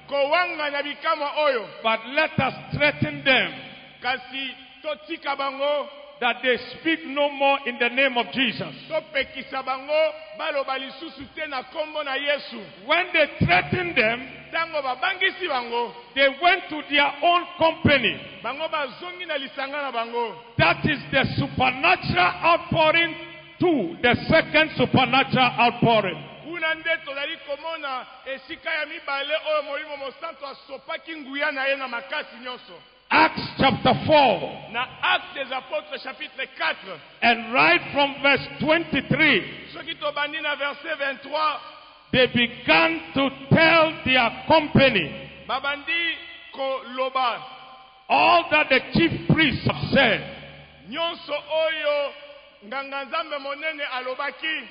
kowanga na bikamwa oyo, But let us threaten them kasi totika bango, that they speak no more in the name of Jesus. topekisa bango baloba lisusu te na kombo na Yesu. When they threatened them, Ntango babangisi bango, they went to their own company. bango bazongi na lisanga na bango. That is the supernatural outpouring to the second supernatural outpouring. Kuna nde tozali komona esika ya mibale oyo molimo mosantu asopaki nguya na ye na makasi nyonso. Acts chapter 4, Na Actes des Apôtres chapitre 4, and right from verse 23, soki tobandi na verset 23, they began to tell their company babandi koloba all that the chief priests have said. nyonso oyo nganga nzambe monene alobaki.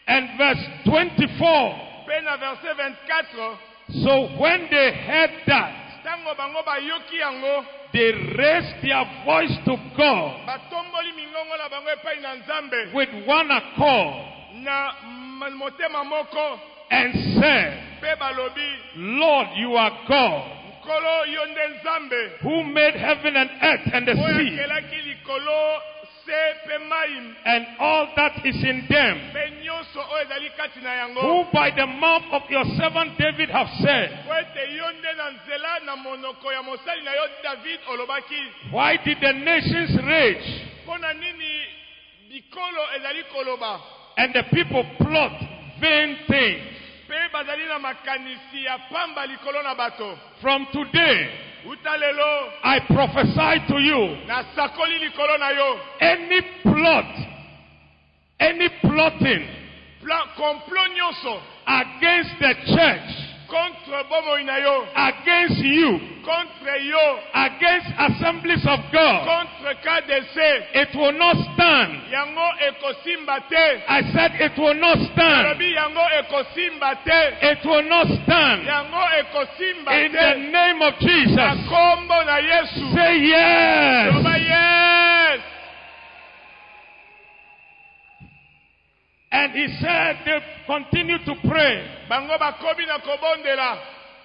And verse 24, Pe na verset 24, so when they heard that, ntango bango bayoki yango, they raised their voice to God batomboli mingongo na bango epai na Nzambe with one accord na motema moko, and said, pe balobi, Lord, you are God, nkolo yo nde Nzambe who made heaven and earth and the oyo sea akelaki likolo, se pe mai, and all that is in them, pe nyonso oyo ezali kati na yango, who by the mouth of your servant David have said, po ete yo nde na nzela na monoko ya mosali na yo David olobaki, why did the nations rage mpo na nini bikolo ezali koloba, and the people plot vain things? pe bazali na makanisi ya pamba likolo na bato. From today, uta lelo I prophesy to you, nasakoli likolo na yo any plotting complot nyonso against the church, contre bomoi na yo, against you, contre yo, against assemblies of God, contre KDC, it will not stand. yango ekosimba te. I said it will not stand. Lobi yango ekosimba te. It will not stand. Yango ekosimba In the te. name of Na Jesus. kombo na Yesu. Say yes. Loba yes. And he said they continue to pray. Bango bakobi na kobondela.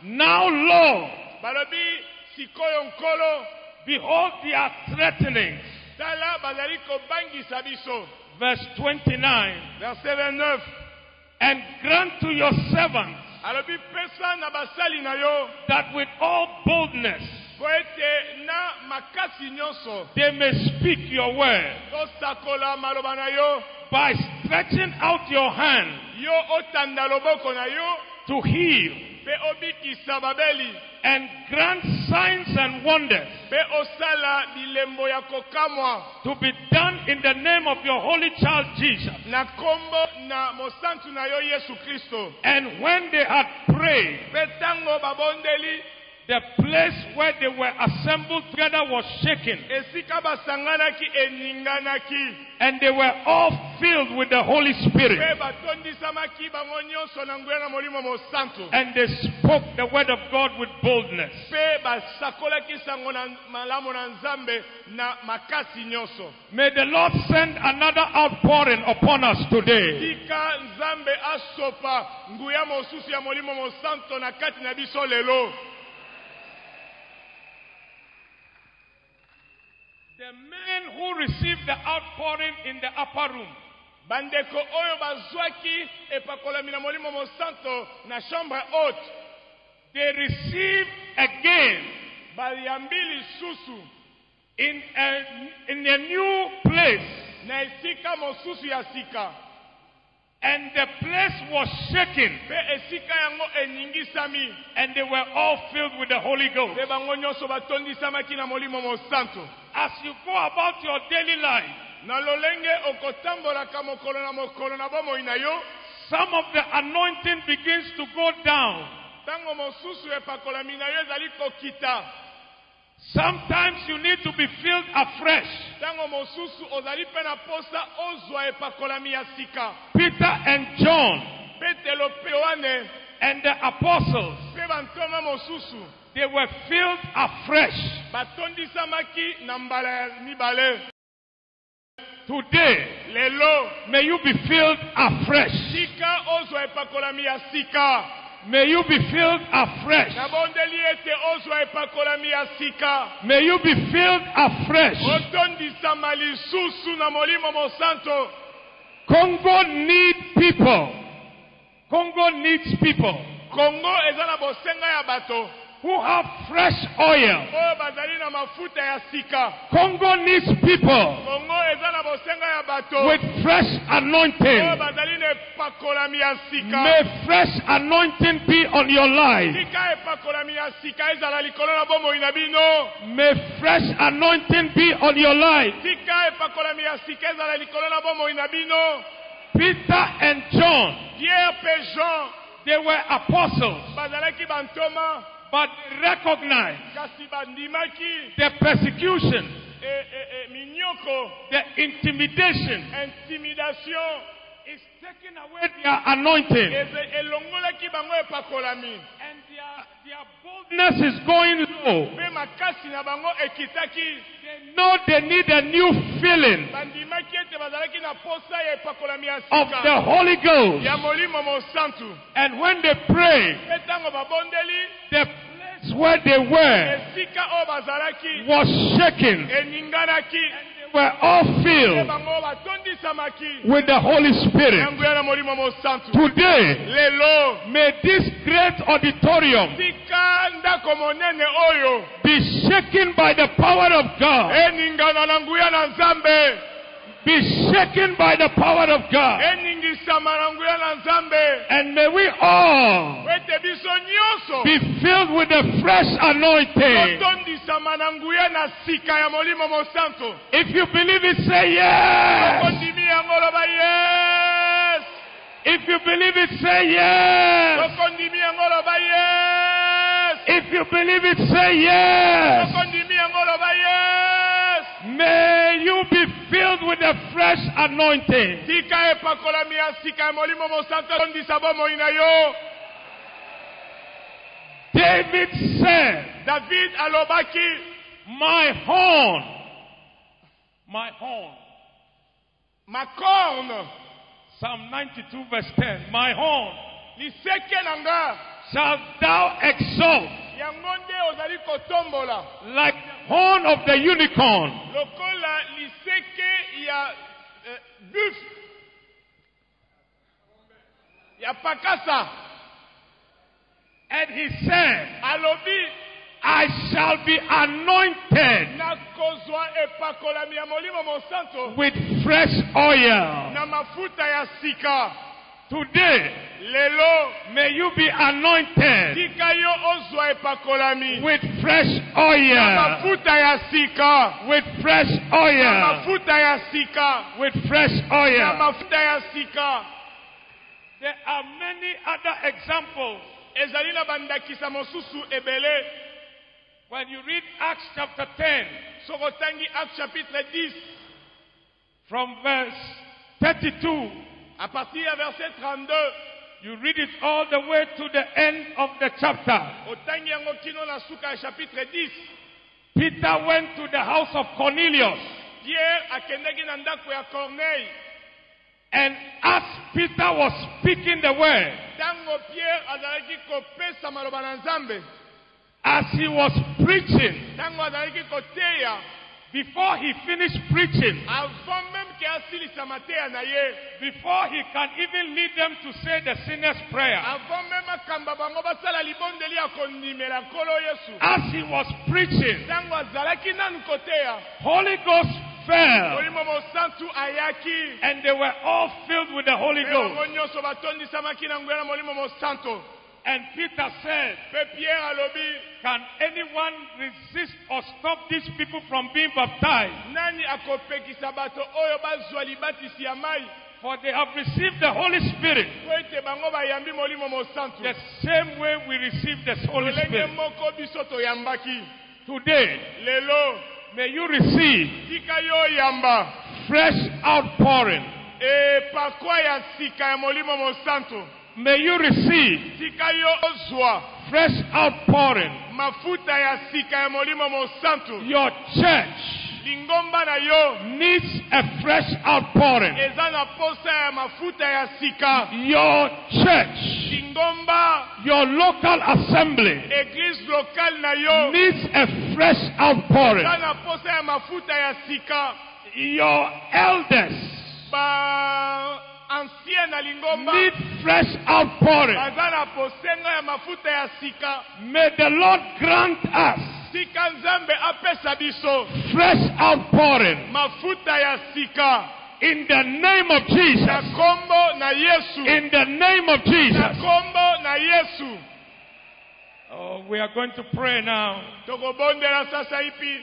Now, Lord, Balobi sikoyo nkolo. behold their threatenings. Tala bazali kobangisa biso. Verse 29. Verset 29. And grant to your servants Alobi pesa na basali na yo. that with all boldness Po ete na makasi nyonso. they may speak your word Tosakola maloba na yo. by stretching out your hand Yo otanda loboko na yo. to heal Pe obikisa babeli. and grant signs and wonders Pe osala bilembo ya kokamwa. to be done in the name of your holy child Jesus. Na kombo na mosantu na yo Yesu Kristo. And when they had prayed, Pe tango babondeli. the place where they were assembled together was shaken, Esika basanganaki eninganaki. and they were all filled with the Holy Pe Spirit. batondisamaki bango nyonso na nguya na molimo mosantu. And they spoke the word of God with boldness. Pe basakolaki sango na malamu na Nzambe na makasi nyonso. May the Lord send another outpouring upon us today. Tika Nzambe asopa nguya mosusu ya molimo mosantu na kati na biso lelo. The men who received the outpouring in the upper room, Bandeko oyo bazwaki epakolami na molimo mosantu na chambre haute. they received again Bayambili susu in a new place. na esika mosusu ya sika. And the place was shaken, Pe esika yango eningisami. and they were all filled with the Holy Ghost. Pe bango nyonso batondisamaki na molimo mosantu. As you go about your daily life, Na lolenge okotambolaka mokolo na bomoi na yo. some of the anointing begins to go down. Tango mosusu epakolami na yo ezali kokita. Sometimes you need to be filled afresh. Tango mosusu ozali pe na posa ozwa epakolami ya sika. Peter and John Petelo pe Yohane and the apostles, pe bantoma mosusu they were filled afresh. batondisamaki na mbala ya mibale. Today, Lelo may you be filled afresh. sika ozwa epakolami ya sika. May you be filled afresh. Nabondeli ete ozwa epakolami ya sika. May you be filled afresh. Otondisama lisusu na molimo mosanto. Congo needs people. Congo needs people Kongo eza na bosenga ya bato. who have fresh oil. Oyo bazali na mafuta ya sika. Congo needs people Kongo eza na bosenga ya bato. with fresh Oyo anointing. bazali na epakolami ya sika. May fresh anointing be on your life. Sika epakolami ya sika ezala likolo na bomoi na bino. May fresh anointing be on your life. Sika epakolami ya sika ezala likolo na bomoi na bino. Peter and John, Pierre pe Jean they were apostles, bazalaki bantoma but they recognized kasi bandimaki the persecution, minyoko, the intimidation intimidation is taking away their anointing, elongolaki bango epakolami. and their boldness is going low. Pe makasi na bango ekitaki. They know they need a new filling Bandimaki ete bazalaki na posa ya epakolami ya of sika. the Holy Ghost. Ya molimo mosantu. And when they pray, Pe tango babondeli, the place where they were esika oyo bazalaki was shaken. eninganaki. They were all Pe filled bango batondisamaki. with the Holy Spirit. Yango ya na molimo mosantu. Today, Lelo may this great auditorium sika ndako monene oyo be shaken by the power of God. eningana na nguya na Nzambe. be shaken by the power of God. eningisama na nguya na Nzambe. And may we all Ete biso nyonso be filled with the fresh anointing. totondisama na nguya na sika ya Molimo Mosantu. If you believe it, say yes. Tokondimi yango loba yes. If you believe it, say yes. Tokondimi yango loba yes. If you believe it, say yes. Tokondimi yango loba yes. May you be filled with the fresh anointing. Sika epakolami ya sika ya Molimo Mosantu tondisa bomoi na yo. David said, David alobaki, my horn, ma corne, Psalm 92 verse 10, my horn liseke na nga, shalt thou exalt yango nde ozali kotombola. like the horn of the unicorn. Lokola liseke ya buff, ya pakasa. And he said, Alobi, I shall be anointed nakozwa epakolami ya Molimo Mosantu with fresh oil. na mafuta ya sika. Today, Lelo, may you be anointed sika yo ozwa epakolami with fresh na oil. mafuta ya sika. With fresh Na oil. mafuta ya sika. With fresh Na oil. mafuta ya sika. There are many other examples. Ezali na bandakisa mosusu ebele. When you read Acts chapter 10, Sokotangi Acte chapitre 10, from verse 32, à partir ya verset 32, you read it all the way to the end of the chapter. otangi yango kino na suka ya chapitre 10. Peter went to the house of Cornelius, Pierre akendeki na ndako ya Corneille. and as Peter was speaking the word, Tango Pierre azalaki kopesa maloba na Nzambe. as he was preaching, Tango azalaki koteya. before he finished preaching, Avant même ke asilisa mateya na ye. before he can even lead them to say the sinner's prayer, Avant même akamba bango basala libondeli ya kondimela Nkolo Yesu. as he was preaching, Tango azalaki nanu koteya. Holy Ghost fell, Molimo Mosantu ayaki. and they were all filled with the Holy Ghost. Bango nyonso batondisamaki na nguya na Molimo Mosantu. And Peter said, Pe Pierre alobi, can anyone resist or stop these people from being baptized? nani akopekisa bato oyo bazwa libatisi ya mai? For they have received the Holy Spirit Po ete bango bayambi Molimo Mosantu. the same way we received the Holy Lolenge Spirit. moko biso toyambaki. Today, Lelo, may you receive tika yo yamba. fresh outpouring. Pakwa ya sika ya Molimo Mosantu. May you receive Tika yo ozwa. fresh outpouring. Mafuta ya sika ya Molimo Mosantu. Your church Lingomba na yo. needs a fresh outpouring. Eza na posa ya mafuta ya sika. Your church, Lingomba. your local assembly Église locale na yo. needs a fresh outpouring. Eza na posa ya mafuta ya sika. Your elders Ba ancien na lingomba. need fresh outpouring. Baza na posenga ya mafuta ya sika. May the Lord grant us Sika Nzambe apesa biso. fresh outpouring Mafuta ya sika. in the name of Na Jesus. kombo na Yesu. In the name of Na Jesus. kombo na Yesu. Oh, we are going to pray now Tokobondela sasa ipi.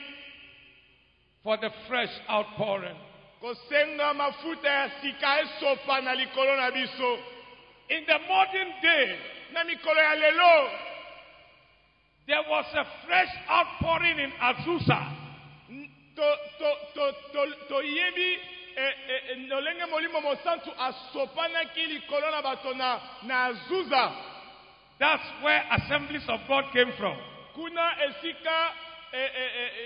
for the fresh outpouring. Kosenga mafuta ya sika esopa na likolo na biso. In the modern day, Na mikolo ya lelo. there was a fresh outpouring in Azusa. Toyebi nolenge Molimo Mosantu asopanaki likolo na bato na Azusa. That's where Assemblies of God came from. Kuna esika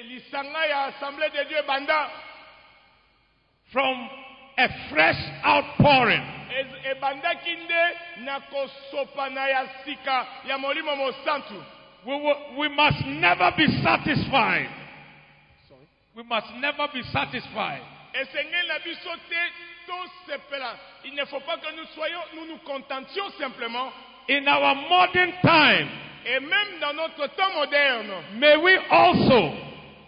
lisanga ya Assemblée de Dieu banda. From a fresh outpouring. Ebandaki nde na kosopana ya sika ya Molimo Mosantu. We must never be satisfied. We must never be satisfied. Esengeli na biso te to sepela. Il ne faut pas que nous nous contentions simplement. In our modern time, Et même dans notre temps moderne, may we also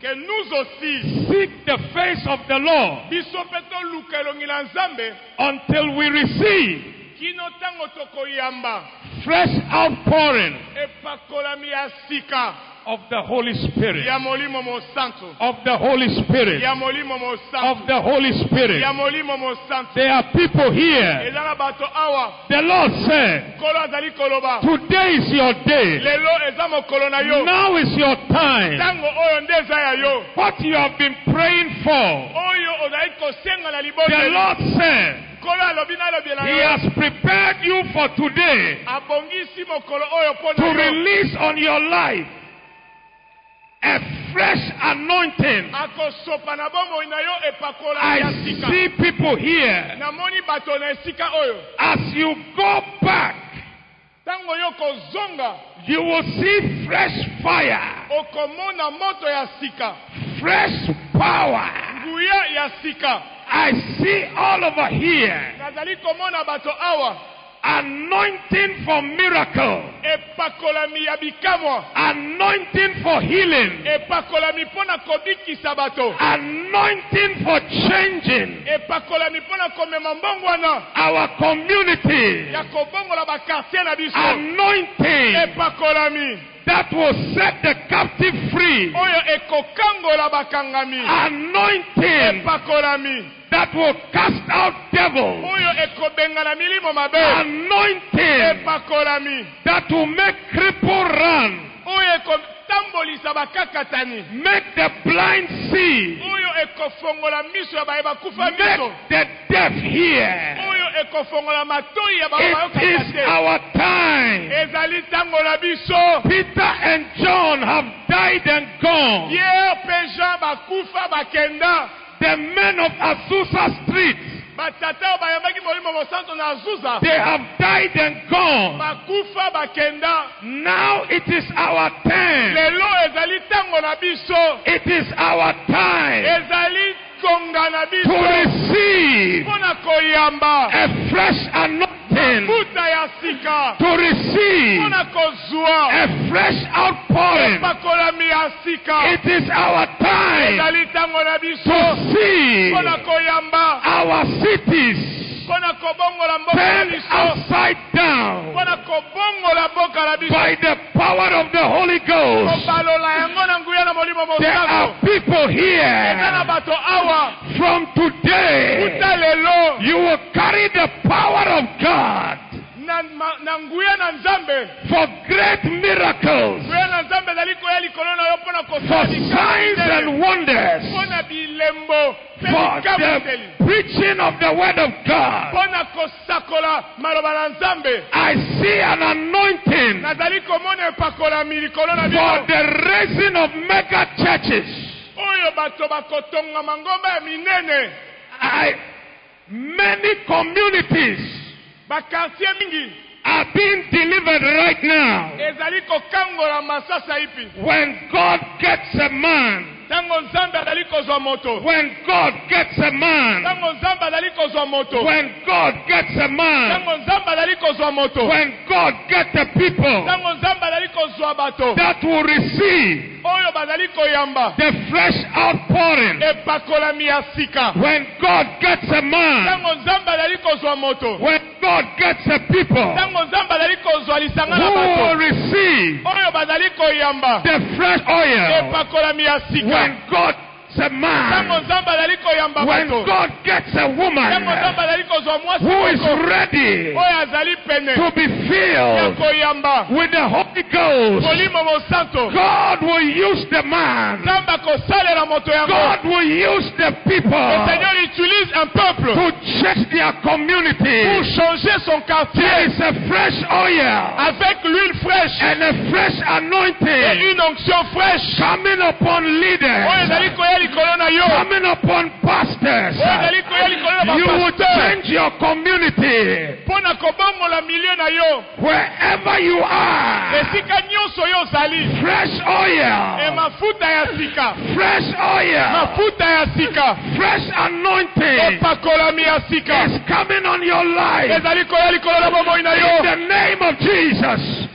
que nous aussi, seek the face of the Lord biso pe toluka elongi na Nzambe, until we receive kino ntango tokoyamba fresh outpouring epakolami ya sika of the Holy Spirit. ya molimo mosantu, Of the Holy Spirit. ya molimo Of mosantu, the Holy Spirit. ya molimo mosantu. There are people here. Eza na bato awa, The Lord said, kolo azali koloba, today is your day. lelo eza mokolo na yo, Now is your time. ntango oyo nde eza ya yo, What you have been praying for, oyo ozali kosenga na the libongo. Lord said, Kolo alobi na lobi He na has prepared you for today abongisi mokolo oyo to pona yo, release on your life a fresh anointing. akosopa na bomoi na yo epakola I ya sika. see people here. Namoni bato na esika oyo, As you go back, ntango yo kozonga, you will see fresh fire, okomona moto ya sika, fresh power. nguya ya sika. I see all over here Nazali komona bato awa, anointing for miracle, epakolami ya bikamwa, anointing for healing, epakolami mpona kobikisa bato, anointing for changing epakolami mpona komema mbongwana our community, ya kobongola bakartier na biso, anointing epakolami that will set the captive free, oyo ekokangola bakangami, anointing epakolami that will cast out devils, oyo ekobengana milimo mabe, anointing epakolami that will make cripple run, oyo ekotambolisa bakakatani, make the blind see, oyo ekofongola miso ya baye bakufa make miso, the deaf hear. oyo ekofongola matoi ya baye It bayokaka is te. our time. Ezali ntango na biso, Peter and John have died and gone. Pierre pe Jean bakufa bakenda, The men of Azusa Street, batata oyo bayambaki molimo mosantu na Azusa they have died and gone. bakufa bakenda. Now it is our time. Lelo ezali ntango na biso, It is our time ezali konga na to biso receive mpona koyamba a fresh anointing, futa ya sika, to receive mpona kozwa a fresh outpouring. epakolami ya sika. It is our time Ezali ntango na biso to see mpona koyamba, our cities mpona kobongola mboka na turned biso, upside down mpona kobongola mboka na biso, by the power of the Holy Ghost. kobalola yango na nguya na molimo There are mosantu. people Eza na here bato awa, from today. kuta lelo You will carry the power of God na nguya na Nzambe. for great miracles, Nguya na Nzambe ezali koya likolo na yo mpona for kosala signs bikamwa and wonders, mpona bilembo pe for bikamweli, the preaching of the word of God. mpona kosakola maloba na Nzambe. I see an anointing Nazali komona epakolami likolo na for biso the raising of mega churches. oyo bato bakotonga mangomba ya minene, Many communities bakartier mingi are being delivered right now. ezali kokangola masasa ipi. When God gets a man, Ntango Nzambe azali kozwa moto, when God gets a man, ntango Nzambe azali kozwa moto, when God gets a man, ntango Nzambe azali kozwa moto, when God gets a people ntango Nzambe azali kozwa bato that will receive oyo bazali koyamba the fresh outpouring, epakolami ya sika, when God gets a man, ntango Nzambe azali kozwa moto, when God gets a people ntango Nzambe azali kozwa lisanga who na will bato receive oyo bazali koyamba the fresh oil, epakolami ya sika, when God gets a ntango man, Nzambe azali koyamba when bato, God gets a ntango woman Nzambe azali kozwa mwasi who is moko ready oyo azali pene to be ya filled koyamba with the Holy Ghost, molimo mosanto, God will use the man, Nzambe akosalela moto yango. God will use the Le people Seigneur utilise un peuple to change their pour community. changer son There quartier is a fresh oil avec l'huile fraîche and a fresh et anointing une onction fraîche coming upon oyo leaders, ezali koya likolo na yo, coming upon pastors. oyo ezali koya likolo na You will bapasteur change your community mpo na kobongola milieu na yo wherever you are. esika nyonso oyo ozali. Fresh E oil, mafuta ya sika, fresh oil, mafuta ya sika, fresh anointing epakolami ya sika is coming on your life. ezali koya likolo na bomoi na In yo the name of Jesus.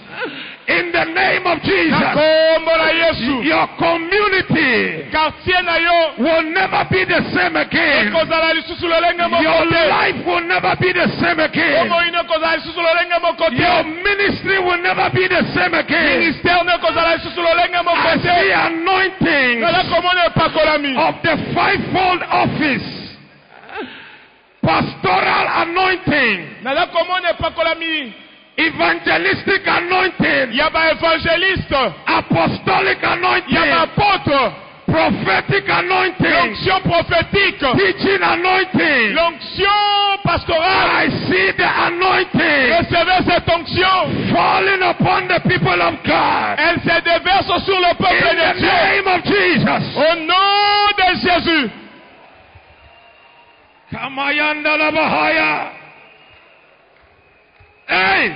In the name of na Jesus. kombo na Yesu. Your community community quartier na yo will never be the same again. ekozala lisusu lolenge moko Your te. life will never be the same again. Kombo ino ekozala lisusu lolenge moko te. Your ministry will never be the same again. Ministère ne ekozala lisusu lolenge moko As te. the anointing Nala komona epakolami of the fivefold office, pastoral anointing, nala komona epakolami evangelistic anointing, ya baevangeliste, apostolic ya anointing, baapôtre, prophetic anointing, l'onction prophétique, teaching anointing. l'onction pastorale. I see the anointing Recevez cette onction. falling upon the people of God. Elle se déverse sur le peuple In the de Dieu. name of Jesus. Au nom de Jésus. Kamayanda la Bahaya. Hey!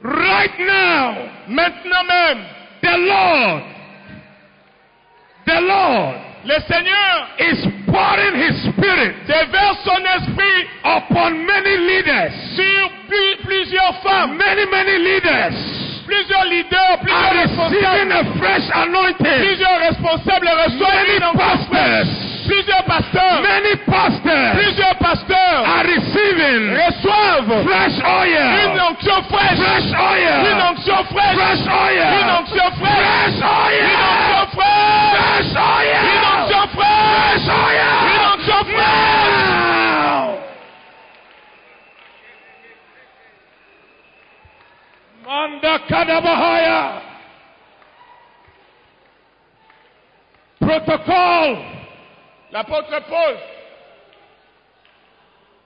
Right now, Maintenant même, the Lord le Seigneur is pouring His Spirit déverse son esprit upon many leaders. sur plusieurs femmes, Many leaders plusieurs leaders, are plusieurs receiving responsables. a fresh anointing. Plusieurs responsables reçoivent Many une onction fraîche. pastors, Plusieurs pasteurs, many pastors plusieurs pasteurs are receiving reçoivent fresh une oil. onction fraîche. Fresh Une oil. onction fraîche. Fresh Une oil. onction fraîche. Fresh Une oil. onction fraîche. Fresh oil. Une onction fraîche. Fresh oil. Une onction fraîche. Now. Manda Kadabahaya. Protocol. L'apôtre Paul,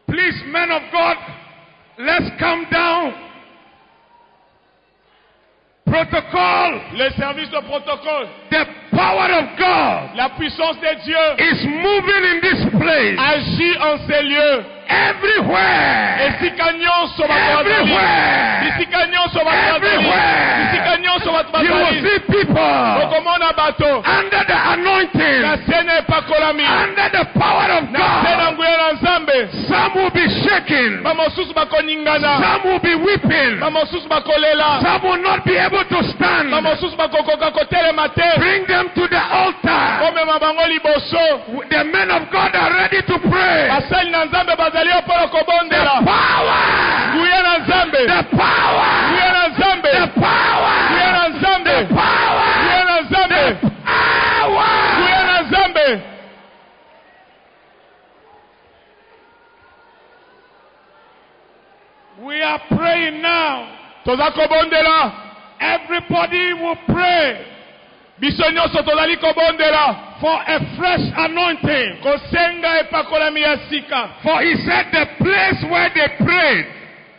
Please, men of God, let's come down. Protocol. le service de protocole, The power of God la puissance de Dieu is moving in this place. agit en ces lieux. Everywhere. Esika nyonso bato bazali. Everywhere. Esika nyonso bato bazali. Everywhere. Esika nyonso bato You will bazali. see people Okomona bato under the na anointing, se na epakolami, under the power of na se na God. nguya na Nzambe. Some will be shaking. Bamosusu bakoningana, Some will be weeping. bamosusu bakolela, Some will not be able to stand. bamosusu bakokoka kotelema te. Bring them to the altar. Komema bango liboso. The men of God are ready to pray. Basali na Nzambe bazali yo mpona The kobondela. power. Nguya na Nzambe. The power. Nguya na Nzambe. The power. Nguya na Nzambe. The power. Nguya na Nzambe. The power. Nguya na Nzambe. We are praying now. Toza kobondela. Everybody will pray Biso nyonso tozali kobondela. for a fresh anointing. Kosenga epakolami ya sika. For he said the place where they prayed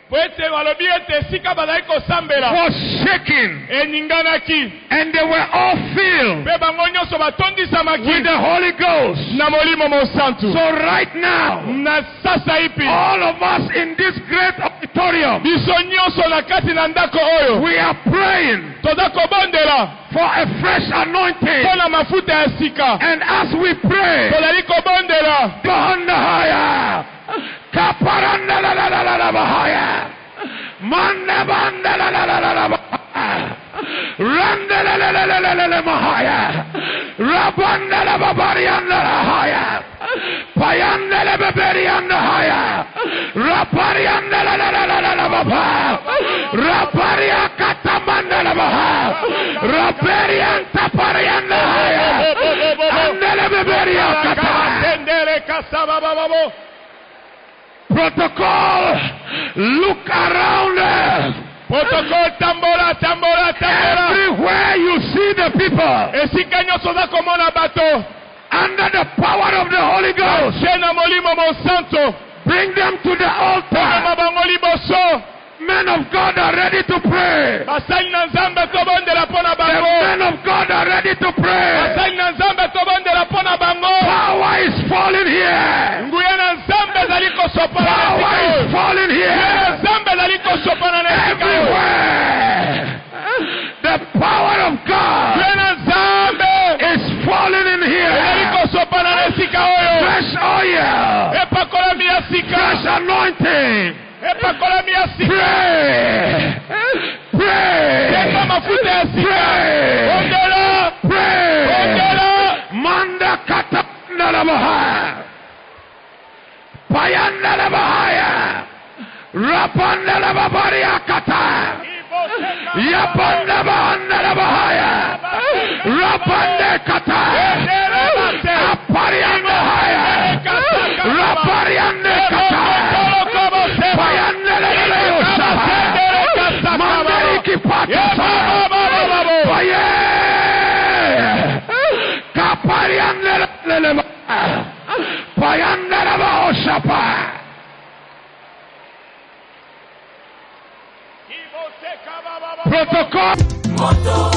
Po ete balobi ete esika bazali kosambela was shaking, eninganaki. and they were all filled Mpe bango nyonso batondisamaki with the Holy Ghost. na molimo mosantu. So right now, Na sasa ipi all of us in this great auditorium, biso nyonso na kati na ndako oyo we are praying toza kobondela for a fresh anointing. mpo na mafuta ya sika. And as we pray, Tozali kobondela Bahaya, Kaparanda la la la la la Bahaya, Manda Banda la la la la la Bahaya, Randa la la la la la la la Bahaya, Rabanda la Babarianda la Haya, Payanda la Babarianda Haya, Raparianda la la la la la la Bahaya, Raparia Katamanda la Bahaya, Raparian Taparianda Haya, Andela Babaria Kata. tendele kasaba bababo. Protocol, look around. Protocole tambola tambola tambola. Everywhere you see the people Esika nyonso za komona bato under the power of the Holy Ghost, se na molimo mosanto. bring them to the Komema altar. bango liboso. Men of God are ready to pray. Basali na Nzambe tobondela mpo na The bango. men of God are ready to pray. Basali na Nzambe tobondela mpo na bango. Power is falling here. Nguya na Nzambe ezali kosopana na Power esika is oyo. falling Nguya na here. Nzambe ezali kosopana na esika oyo. Everywhere. The power of God Nguya na Nzambe is falling in ezali here. kosopana na esika oyo. Fresh oil. Epakolami ya Fresh sika. anointing. Epakolami ya sika. Pray. Teka Pray. mafuta ya sika. Pray. Ondela. Pray. bahaya. Payanda bahaya. Rapanda babaria kata. Yapanda bahanda bahaya. Rapanda kata. Aparianda bahaya. Raparianda kata. Payanda bahaya. Mandari kipata. Paye. Kaparianda bahaya. Payanda bahosapa. Protocol. Moto